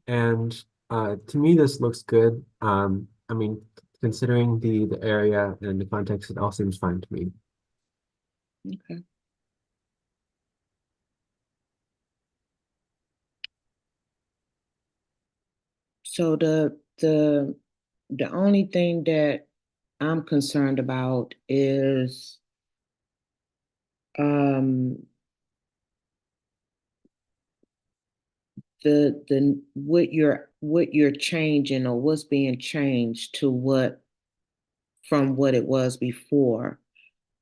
and to me this looks good. I mean, considering the area and the context, it all seems fine to me. okay. So the only thing that I'm concerned about is the what you're changing, or what's being changed to from what it was before.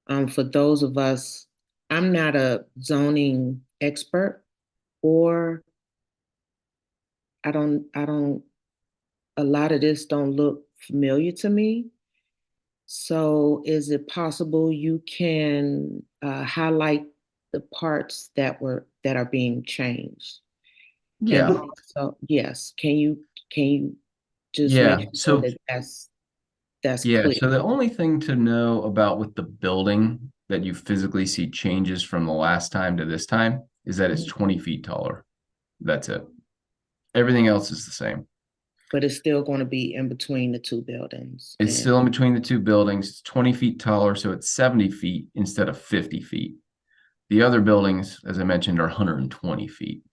For those of us, I'm not a zoning expert, or a lot of this don't look familiar to me. So is it possible you can highlight the parts that are being changed? Yeah. So yes, can you just Yeah. make sure So that that's yeah. clear? So the only thing to know about with the building that you physically see changes from the last time to this time is that it's 20 feet taller. That's it. Everything else is the same. But it's still going to be in between the two buildings. It's and- still in between the two buildings. It's 20 feet taller, so it's 70 feet instead of 50 feet. The other buildings, as I mentioned, are 120 feet.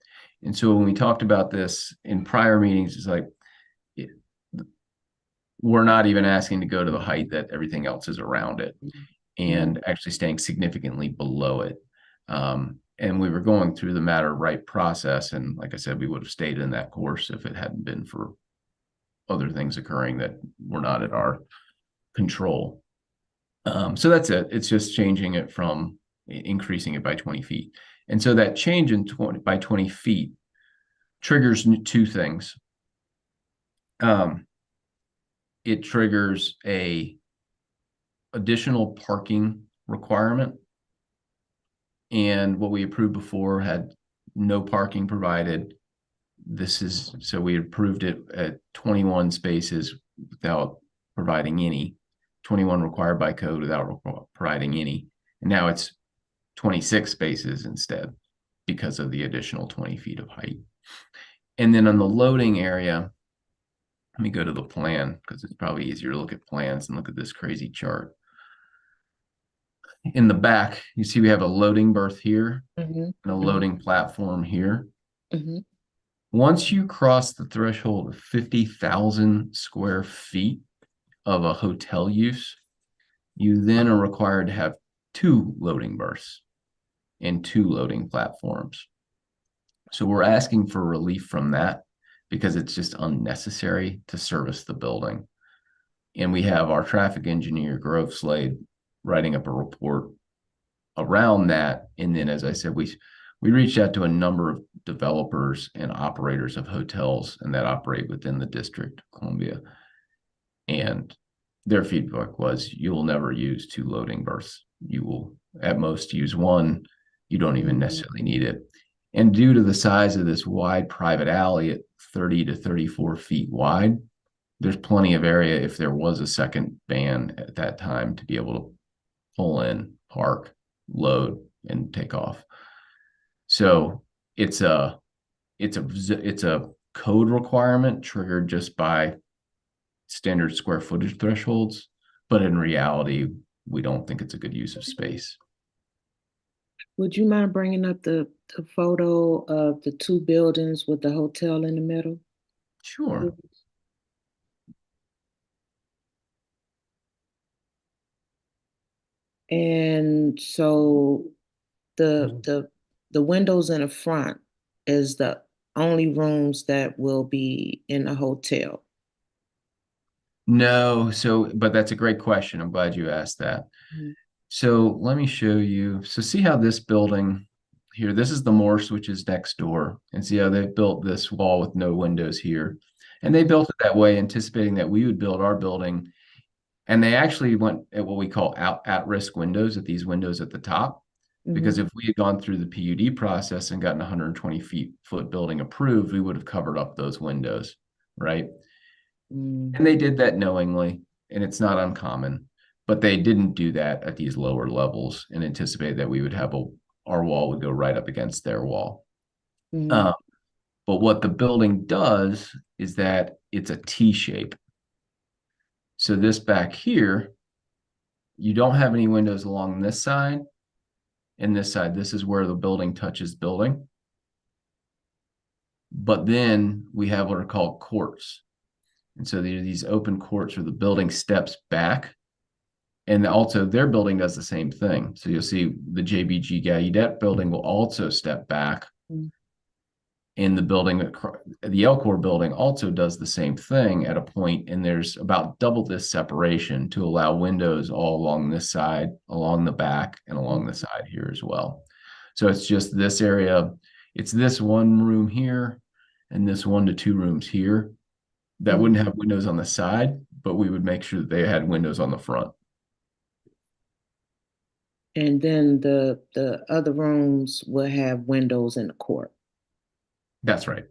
And so when we talked about this in prior meetings, it's like, we're not even asking to go to the height that everything else is around it and actually staying significantly below it. And we were going through the matter right process. And like I said, we would have stayed in that course if it hadn't been for other things occurring that were not at our control. So that's it. It's just changing it from increasing it by 20 feet. And so that change in by 20 feet triggers two things. It triggers a additional parking requirement. And what we approved before had no parking provided. So we approved it at 21 spaces without providing any, 21 required by code without providing any. And now it's 26 spaces instead because of the additional 20 feet of height. And then on the loading area, let me go to the plan because it's probably easier to look at plans and look at this crazy chart. In the back, you see we have a loading berth here and a loading platform here. Once you cross the threshold of 50,000 square feet of a hotel use, you then are required to have 2 loading berths and 2 loading platforms. So we're asking for relief from that because it's just unnecessary to service the building. And we have our traffic engineer, Grove Slade, writing up a report around that. And then, as I said, we reached out to a number of developers and operators of hotels and that operate within the District of Columbia. And their feedback was, you will never use 2 loading berths. You will at most use 1. You don't even necessarily need it. And due to the size of this wide private alley at 30 to 34 feet wide, there's plenty of area if there was a second van at that time to be able to pull in, park, load, and take off. So it's a code requirement triggered just by standard square footage thresholds, but in reality, we don't think it's a good use of space. Would you mind bringing up the photo of the 2 buildings with the hotel in the middle? Sure. And so the windows in the front is the only rooms that will be in the hotel. No, but that's a great question. I'm glad you asked that. So let me show you. So see how this building here, this is the Morse, which is next door. And see how they've built this wall with no windows here. And they built it that way, anticipating that we would build our building. And they actually went at what we call at-risk windows, at these windows at the top. Because if we had gone through the PUD process and gotten 120 foot building approved, we would have covered up those windows, right? And they did that knowingly, and it's not uncommon. But they didn't do that at these lower levels and anticipated that we would have our wall would go right up against their wall. But what the building does is that it's a T shape. So this back here, you don't have any windows along this side and this side. This is where the building touches building. But then we have what are called courts. And so these open courts where the building steps back. And also their building does the same thing. So you'll see the JBG Gallaudet building will also step back. And the building, the Elcor building also does the same thing at a point, and there's about double this separation to allow windows all along this side, along the back, and along the side here as well. So it's just this area, it's this one room here, and this 1 to 2 rooms here that wouldn't have windows on the side, but we would make sure that they had windows on the front. And then the other rooms will have windows in the court. That's right.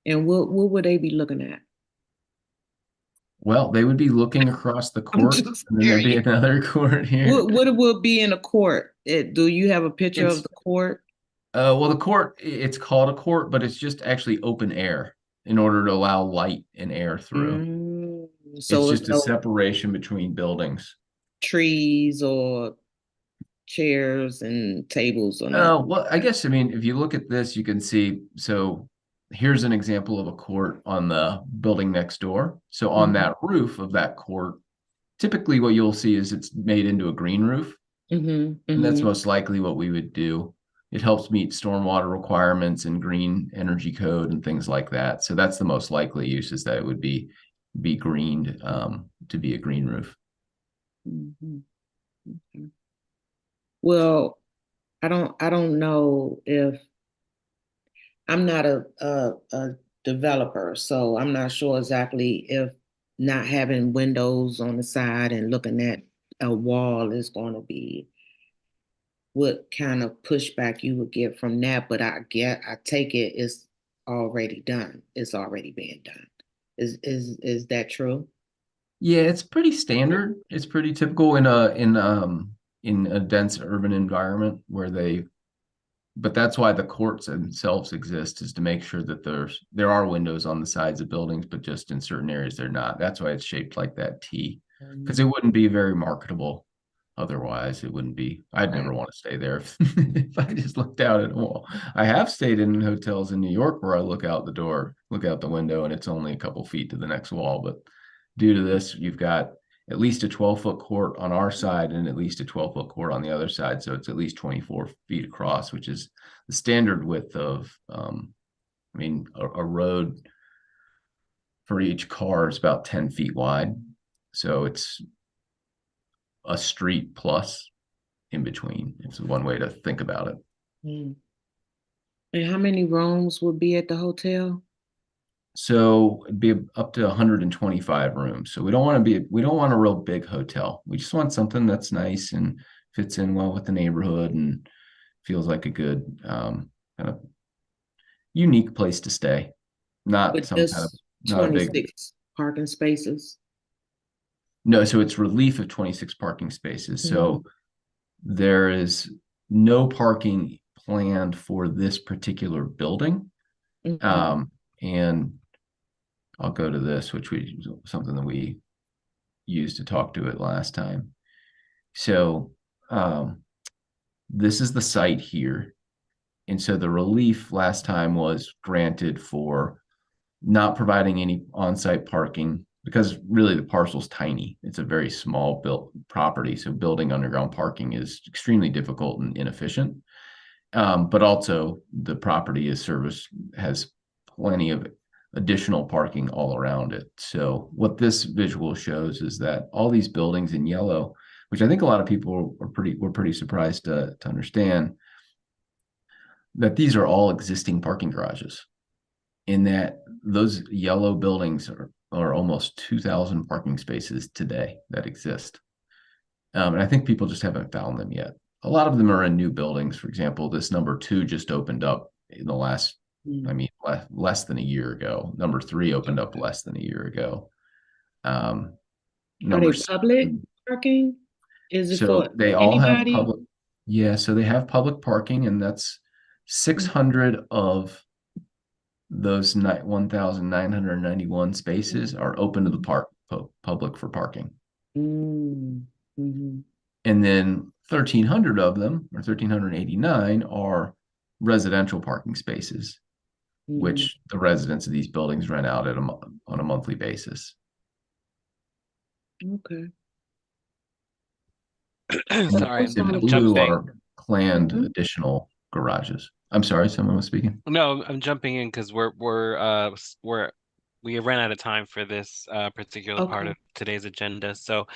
And what would they be looking at? Well, they would be looking across the court, and then there'd be another court here. What will be in a court? Do you have a picture of the court? Well, the court, it's called a court, but it's just actually open air. in order to allow light and air through. So It's it's just a no separation between buildings. trees or chairs and tables or nothing. Oh, well, I guess, I mean, if you look at this, you can see, so here's an example of a court on the building next door. So on that roof of that court, typically what you'll see is it's made into a green roof. And that's most likely what we would do. It helps meet stormwater requirements and green energy code and things like that. So that's the most likely use, is that it would be greened to be a green roof. Okay. Well, I don't know if I'm not a developer, so I'm not sure exactly if not having windows on the side and looking at a wall is going to be what kind of pushback you would get from that. But I take it it's already done. It's already being done. Is that true? Yeah, it's pretty standard. It's pretty typical in a dense urban environment where but that's why the courts themselves exist, is to make sure that there are windows on the sides of buildings, but just in certain areas they're not. That's why it's shaped like that T, because it wouldn't be very marketable otherwise. It wouldn't be. I'd never want to stay there if I just looked out at a wall. I have stayed in hotels in New York where I look out the window, and it's only a couple feet to the next wall. But due to this, you've got at least a 12-foot court on our side and at least a 12-foot court on the other side. So it's at least 24 feet across, which is the standard width of, I mean, a road for each car is about 10 feet wide. So it's a street plus in between. It's one way to think about it. And how many rooms would be at the hotel? So it'd be up to 125 rooms. So we don't want a real big hotel. We just want something that's nice and fits in well with the neighborhood and feels like a good kind of unique place to stay. Not With some kind of just not a big 26 parking spaces. No, so it's relief of 26 parking spaces. So there is no parking planned for this particular building. And I'll go to this, which something that we used to talk to it last time. So this is the site here. And so the relief last time was granted for not providing any on-site parking, because really the parcel's tiny. It's a very small built property. So building underground parking is extremely difficult and inefficient. But also the property has plenty of additional parking all around it. So what this visual shows is that all these buildings in yellow, which I think a lot of people were pretty surprised to understand, that these are all existing parking garages, in that those yellow buildings are almost 2,000 parking spaces today that exist. And I think people just haven't found them yet. A lot of them are in new buildings. For example, this number 2 just opened up in the last, I mean, less than a year ago. Number 3 opened up less than a year ago. Are they public parking? Is it so for they all have anybody? public. Yeah, so they have public parking, and that's 600 of those 1,991 spaces are open to the public for parking. And then 1,300 of them, or 1,389, are residential parking spaces, which the residents of these buildings rent out on a monthly basis. Okay. Sorry, And the I'm blue jumping. are planned additional garages. I'm sorry, someone was speaking. No, I'm jumping in because we ran out of time for this particular part of today's agenda. So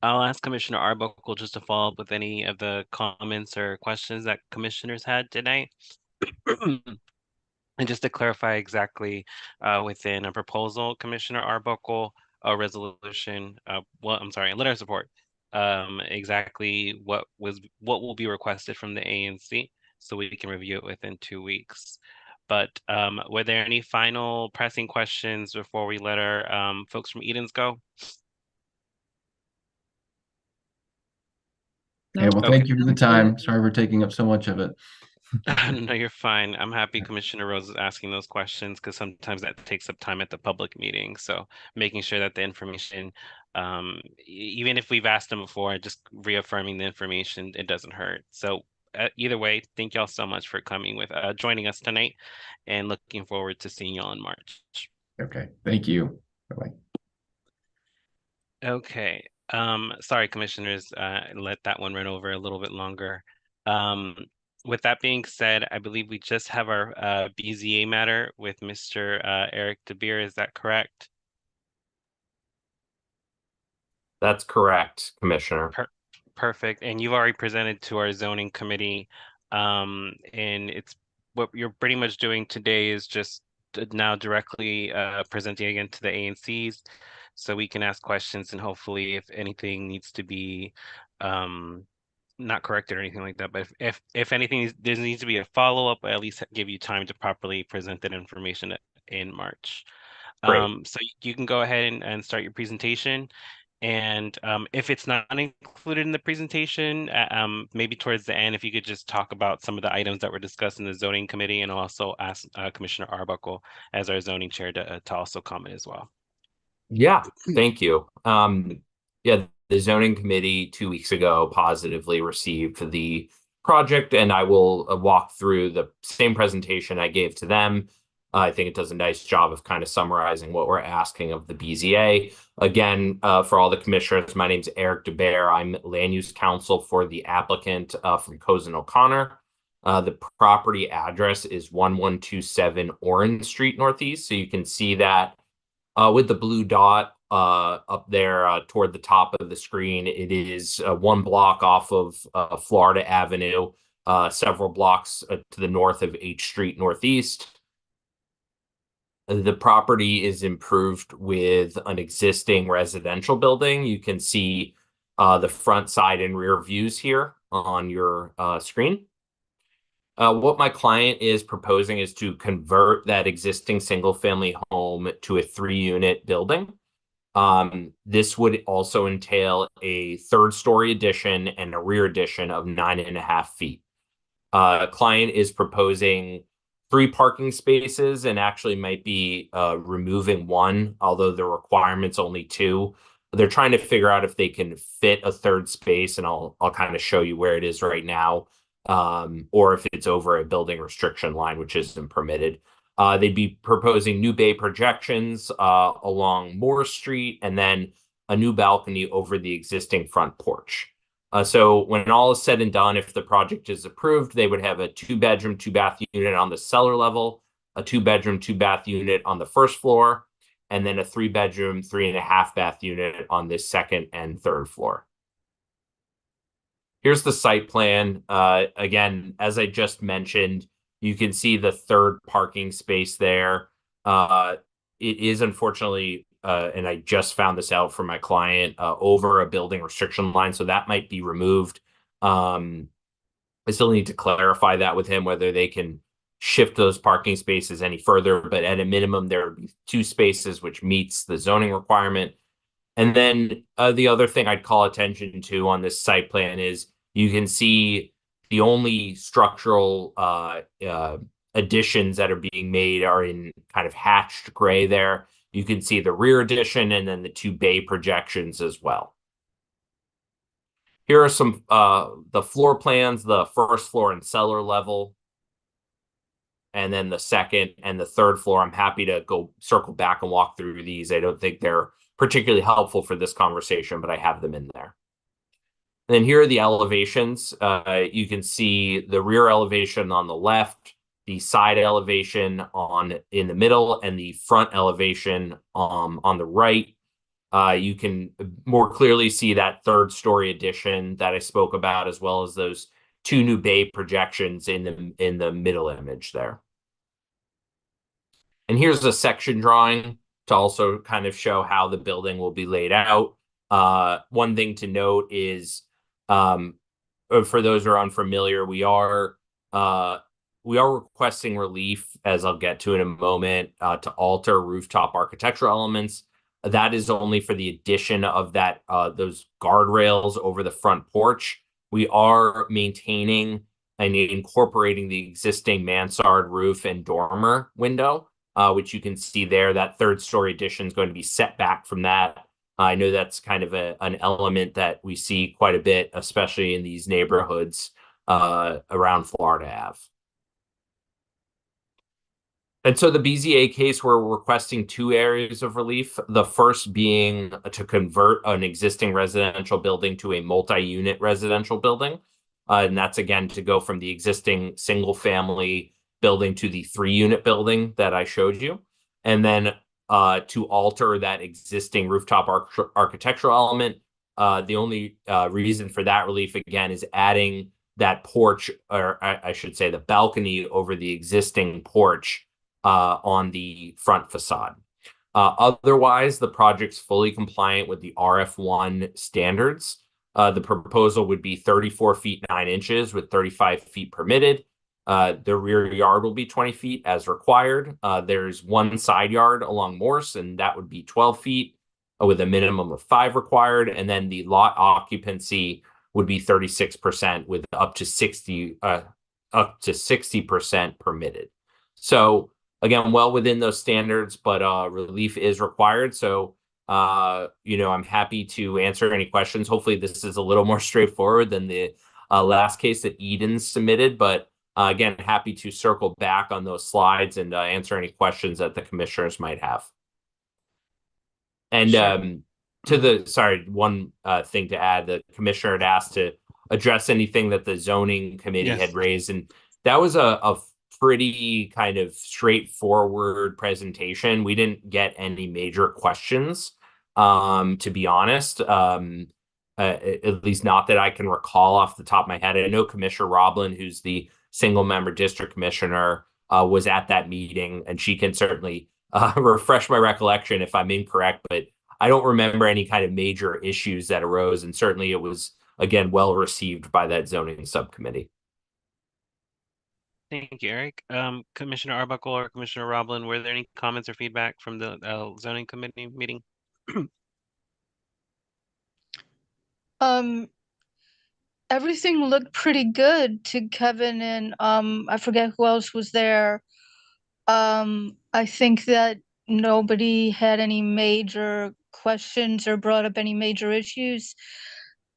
I'll ask Commissioner Arbuckle just to follow up with any of the comments or questions that commissioners had tonight. And just to clarify exactly, within a proposal, Commissioner Arbuckle, a resolution, I'm sorry, a letter of support, exactly what will be requested from the ANC, so we can review it within 2 weeks. But were there any final pressing questions before we let our folks from Edens go? Okay, well, thank you for the time. Sorry for taking up so much of it. No, you're fine. I'm happy Commissioner Rose is asking those questions because sometimes that takes up time at the public meeting. So making sure that the information, even if we've asked them before, just reaffirming the information, it doesn't hurt. So either way, thank y'all so much for coming with joining us tonight, and looking forward to seeing y'all in March. Okay, thank you. Bye-bye. Okay. Sorry, commissioners, let that one run over a little bit longer. With that being said, I believe we just have our BZA matter with Mr. Eric DeBeer. Is that correct? That's correct, Commissioner. Perfect. And you've already presented to our zoning committee. And it's what you're pretty much doing today is just now directly presenting again to the ANCs, so we can ask questions, and hopefully if anything needs to be not corrected or anything like that, but if anything there needs to be a follow-up, at least give you time to properly present that information in March. So you can go ahead and start your presentation. And if it's not included in the presentation, maybe towards the end, if you could just talk about some of the items that were discussed in the zoning committee, and I'll also ask Commissioner Arbuckle as our zoning chair to also comment as well. Yeah, thank you. Yeah, the zoning committee 2 weeks ago positively received the project, and I will walk through the same presentation I gave to them. I think it does a nice job of kind of summarizing what we're asking of the BZA. Again, for all the commissioners, my name's Eric DeBeer. I'm land use counsel for the applicant from Cozen O'Connor. The property address is 1127 Orange Street Northeast. So you can see that with the blue dot up there toward the top of the screen. It is 1 block off of Florida Avenue, several blocks to the north of H Street Northeast. The property is improved with an existing residential building. You can see the front, side, and rear views here on your screen. What my client is proposing is to convert that existing single-family home to a 3-unit building. This would also entail a 3rd-story addition and a rear addition of 9.5 feet. Client is proposing 3 parking spaces and actually might be removing 1, although the requirement's only 2. They're trying to figure out if they can fit a 3rd space, and I'll kind of show you where it is right now, or if it's over a building restriction line, which isn't permitted. They'd be proposing new bay projections along Moore Street, and then a new balcony over the existing front porch. So when all is said and done, if the project is approved, they would have a 2-bedroom, 2-bath unit on the cellar level, a 2-bedroom, 2-bath unit on the 1st floor, and then a 3-bedroom, 3.5-bath unit on the 2nd and 3rd floor. Here's the site plan. Again, as I just mentioned, you can see the 3rd parking space there. It is unfortunately, and I just found this out from my client, over a building restriction line, so that might be removed. I still need to clarify that with him, whether they can shift those parking spaces any further, but at a minimum, there would be 2 spaces, which meets the zoning requirement. And then the other thing I'd call attention to on this site plan is you can see the only structural additions that are being made are in kind of hatched gray there. You can see the rear addition and then the 2 bay projections as well. Here are some the floor plans, the 1st floor and cellar level, and then the 2nd and the 3rd floor. I'm happy to go circle back and walk through these. I don't think they're particularly helpful for this conversation, but I have them in there. And then here are the elevations. You can see the rear elevation on the left, the side elevation in the middle, and the front elevation on the right. You can more clearly see that 3rd-story addition that I spoke about, as well as those 2 new bay projections in the middle image there. And here's a section drawing to also kind of show how the building will be laid out. One thing to note is, for those who are unfamiliar, we are requesting relief, as I'll get to in a moment, to alter rooftop architectural elements. That is only for the addition of those guardrails over the front porch. We are maintaining and incorporating the existing mansard roof and dormer window, which you can see there. That third story addition is going to be set back from that. I know that's kind of an element that we see quite a bit, especially in these neighborhoods around Florida Ave. And so the BZA case, we're requesting 2 areas of relief. The first being to convert an existing residential building to a multi-unit residential building. And that's, again, to go from the existing single-family building to the 3-unit building that I showed you. And then to alter that existing rooftop architectural element. The only reason for that relief, again, is adding that porch, or I should say the balcony over the existing porch on the front facade. Otherwise, the project's fully compliant with the RF1 standards. The proposal would be 34 feet 9 inches with 35 feet permitted. The rear yard will be 20 feet as required. There's 1 side yard along Morse, and that would be 12 feet with a minimum of 5 required. And then the lot occupancy would be 36% with up to 60% permitted. So again, well within those standards, but relief is required. So, I'm happy to answer any questions. Hopefully this is a little more straightforward than the last case that Eden submitted, but again, happy to circle back on those slides and answer any questions that the commissioners might have. And one thing to add, the commissioner had asked to address anything that the zoning committee had raised, and that was a pretty kind of straightforward presentation. We didn't get any major questions, to be honest, at least not that I can recall off the top of my head. I know Commissioner Roblin, who's the single member district commissioner, was at that meeting, and she can certainly refresh my recollection if I'm incorrect, but I don't remember any kind of major issues that arose, and certainly it was, again, well received by that zoning subcommittee. Thank you, Eric. Commissioner Arbuckle or Commissioner Roblin, were there any comments or feedback from the zoning committee meeting? Everything looked pretty good to Kevin and I forget who else was there. I think that nobody had any major questions or brought up any major issues.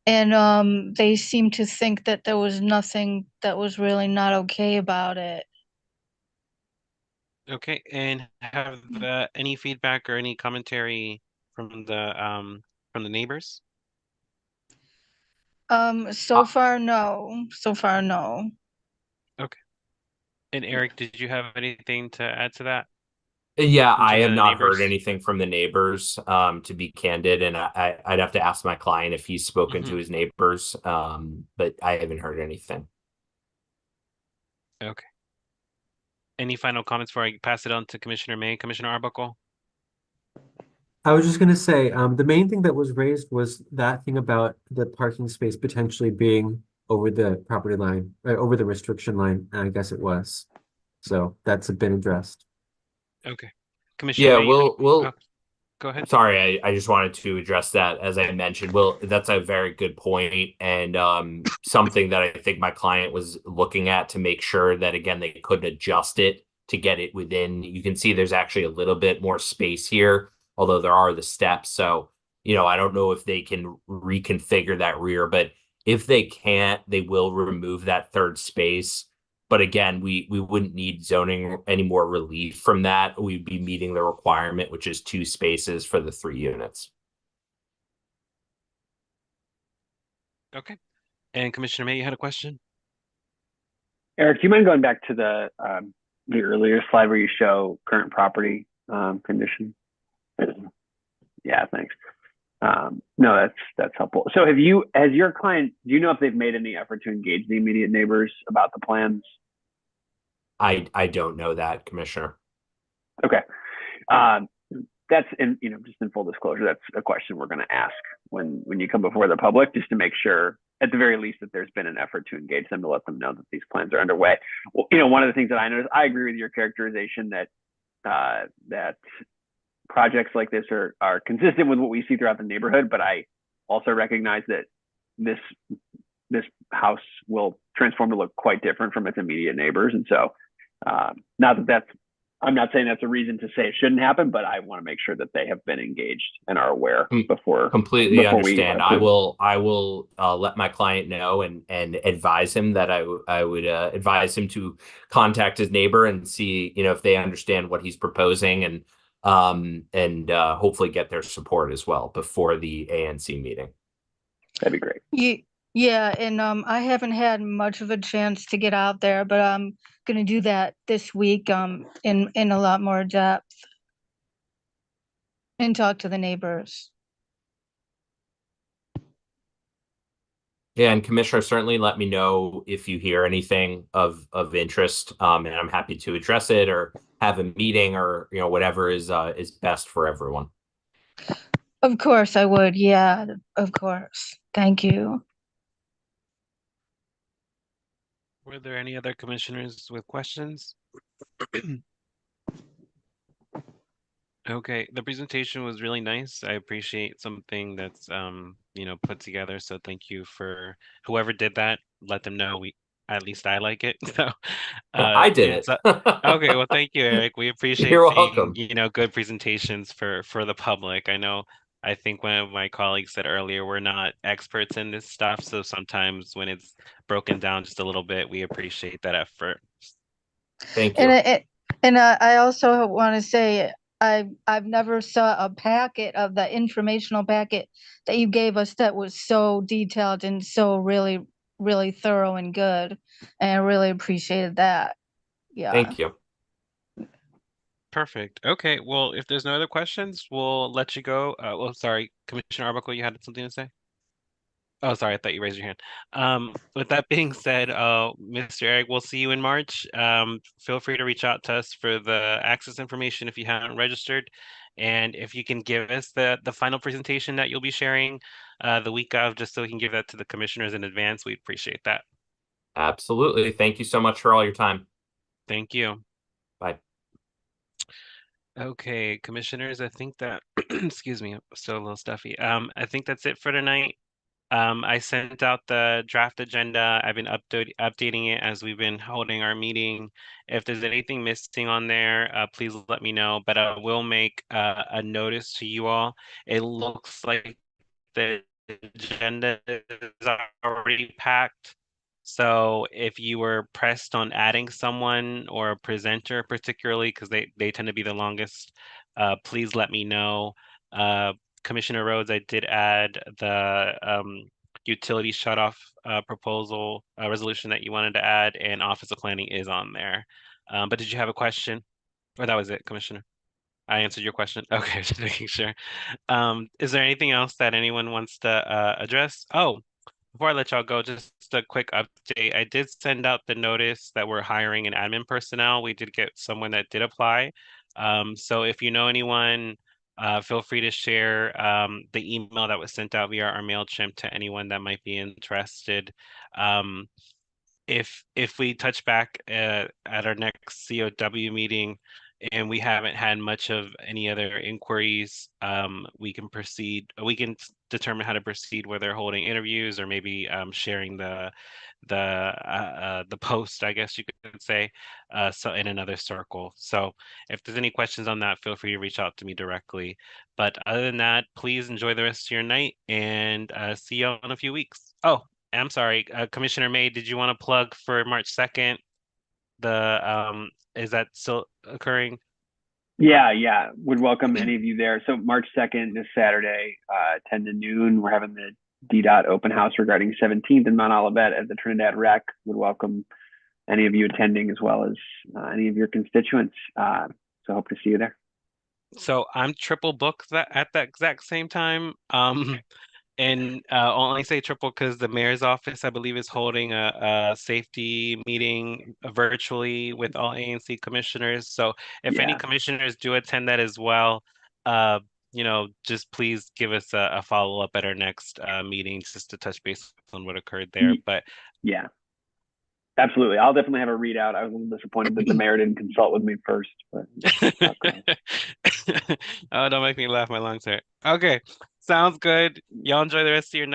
And they seemed to think that there was nothing that was really not okay about it. Okay, and have any feedback or any commentary from the neighbors? So far, no. So far, no. Okay. And Eric, did you have anything to add to that? Yeah, I have not heard anything from the neighbors, to be candid, and I'd have to ask my client if he's spoken to his neighbors, but I haven't heard anything. Okay. Any final comments before I pass it on to Commissioner May? Commissioner Arbuckle? I was just going to say, the main thing that was raised was that thing about the parking space potentially being over the property line, over the restriction line, and I guess it was. So that's been addressed. Okay. Commissioner Yeah, May, we'll go ahead. Sorry, I just wanted to address that. As I mentioned, that's a very good point, and something that I think my client was looking at to make sure that, again, they couldn't adjust it to get it within. You can see there's actually a little bit more space here, although there are the steps. So, I don't know if they can reconfigure that rear, but if they can't, they will remove that third space. But again, we wouldn't need zoning any more relief from that. We'd be meeting the requirement, which is 2 spaces for the 3 units. Okay. And Commissioner May, you had a question? Eric, do you mind going back to the earlier slide where you show current property condition? Yeah, thanks. No, that's helpful. So has your client, do you know if they've made any effort to engage the immediate neighbors about the plans? I don't know that, Commissioner. Okay. That's just in full disclosure, that's a question we're going to ask when you come before the public, just to make sure at the very least that there's been an effort to engage them, to let them know that these plans are underway. Well, one of the things that I noticed, I agree with your characterization that that projects like this are consistent with what we see throughout the neighborhood, but I also recognize that this house will transform to look quite different from its immediate neighbors. And so, not that that's, I'm not saying that's a reason to say it shouldn't happen, but I want to make sure that they have been engaged and are aware before completely before we understand. I will let my client know and advise him that I would advise him to contact his neighbor and see, you know, if they understand what he's proposing, and hopefully get their support as well before the ANC meeting. That'd be great. Yeah, and I haven't had much of a chance to get out there, but I'm gonna do that this week in a lot more depth and talk to the neighbors. Yeah, and Commissioner, certainly let me know if you hear anything of interest, and I'm happy to address it or have a meeting, or, you know, whatever is best for everyone. Of course I would. Yeah, of course. Thank you. Were there any other commissioners with questions? Okay, the presentation was really nice. I appreciate something that's you know, put together. So thank you for whoever did that. Let them know at least I like it. So I did it's it. okay, well thank you, Eric. We appreciate You're seeing, welcome. you know, good presentations for the public. I think one of my colleagues said earlier, we're not experts in this stuff, so sometimes when it's broken down just a little bit, we appreciate that effort. Thank you. And I also want to say I've never saw a packet of the informational packet that you gave us that was so detailed and so really thorough and good, and I really appreciated that. Yeah. Thank you. Perfect. Okay, well, if there's no other questions, we'll let you go. Well, sorry, Commissioner Arbuckle, you had something to say? Oh, sorry, I thought you raised your hand. With that being said, Mr. Eric, we'll see you in March. Feel free to reach out to us for the access information if you haven't registered. And if you can give us the final presentation that you'll be sharing the week of, just so we can give that to the commissioners in advance, we'd appreciate that. Absolutely. Thank you so much for all your time. Thank you. Bye. Okay, commissioners, I think that, excuse me, I'm still a little stuffy. I think that's it for tonight. I sent out the draft agenda. I've been updating it as we've been holding our meeting. If there's anything missing on there, please let me know, but I will make a notice to you all. It looks like the agenda is already packed. So if you were pressed on adding someone or a presenter particularly, because they tend to be the longest, please let me know. Commissioner Rhodes, I did add the utility shutoff proposal resolution that you wanted to add, and Office of Planning is on there. But did you have a question? Or that was it, Commissioner? I answered your question. Okay, just making sure. Is there anything else that anyone wants to address? Oh, before I let y'all go, just a quick update. I did send out the notice that we're hiring an admin personnel. We did get someone that did apply. So if you know anyone, feel free to share the email that was sent out via our MailChimp to anyone that might be interested. If we touch back at our next COW meeting and we haven't had much of any other inquiries, we can proceed. We can determine how to proceed, whether holding interviews or maybe sharing the post, I guess you could say, so in another circle. So if there's any questions on that, feel free to reach out to me directly. But other than that, please enjoy the rest of your night, and see you in a few weeks. Oh, I'm sorry, Commissioner May, did you want to plug for March 2nd? Is that still occurring? Yeah. Would welcome any of you there. So March 2nd, this Saturday, 10 to noon, we're having the DDOT open house regarding 17th in Mount Olivet at the Trinidad Rec. Would welcome any of you attending, as well as any of your constituents. So hope to see you there. So I'm triple booked at that exact same time. And only say triple because the mayor's office, I believe, is holding a safety meeting virtually with all ANC commissioners. So if any commissioners do attend that as well, you know, just please give us a follow-up at our next meeting just to touch base on what occurred there. But yeah, absolutely. I'll definitely have a readout. I was a little disappointed that the mayor didn't consult with me first, but oh, don't make me laugh. My lungs hurt. Okay, sounds good. Y'all enjoy the rest of your night.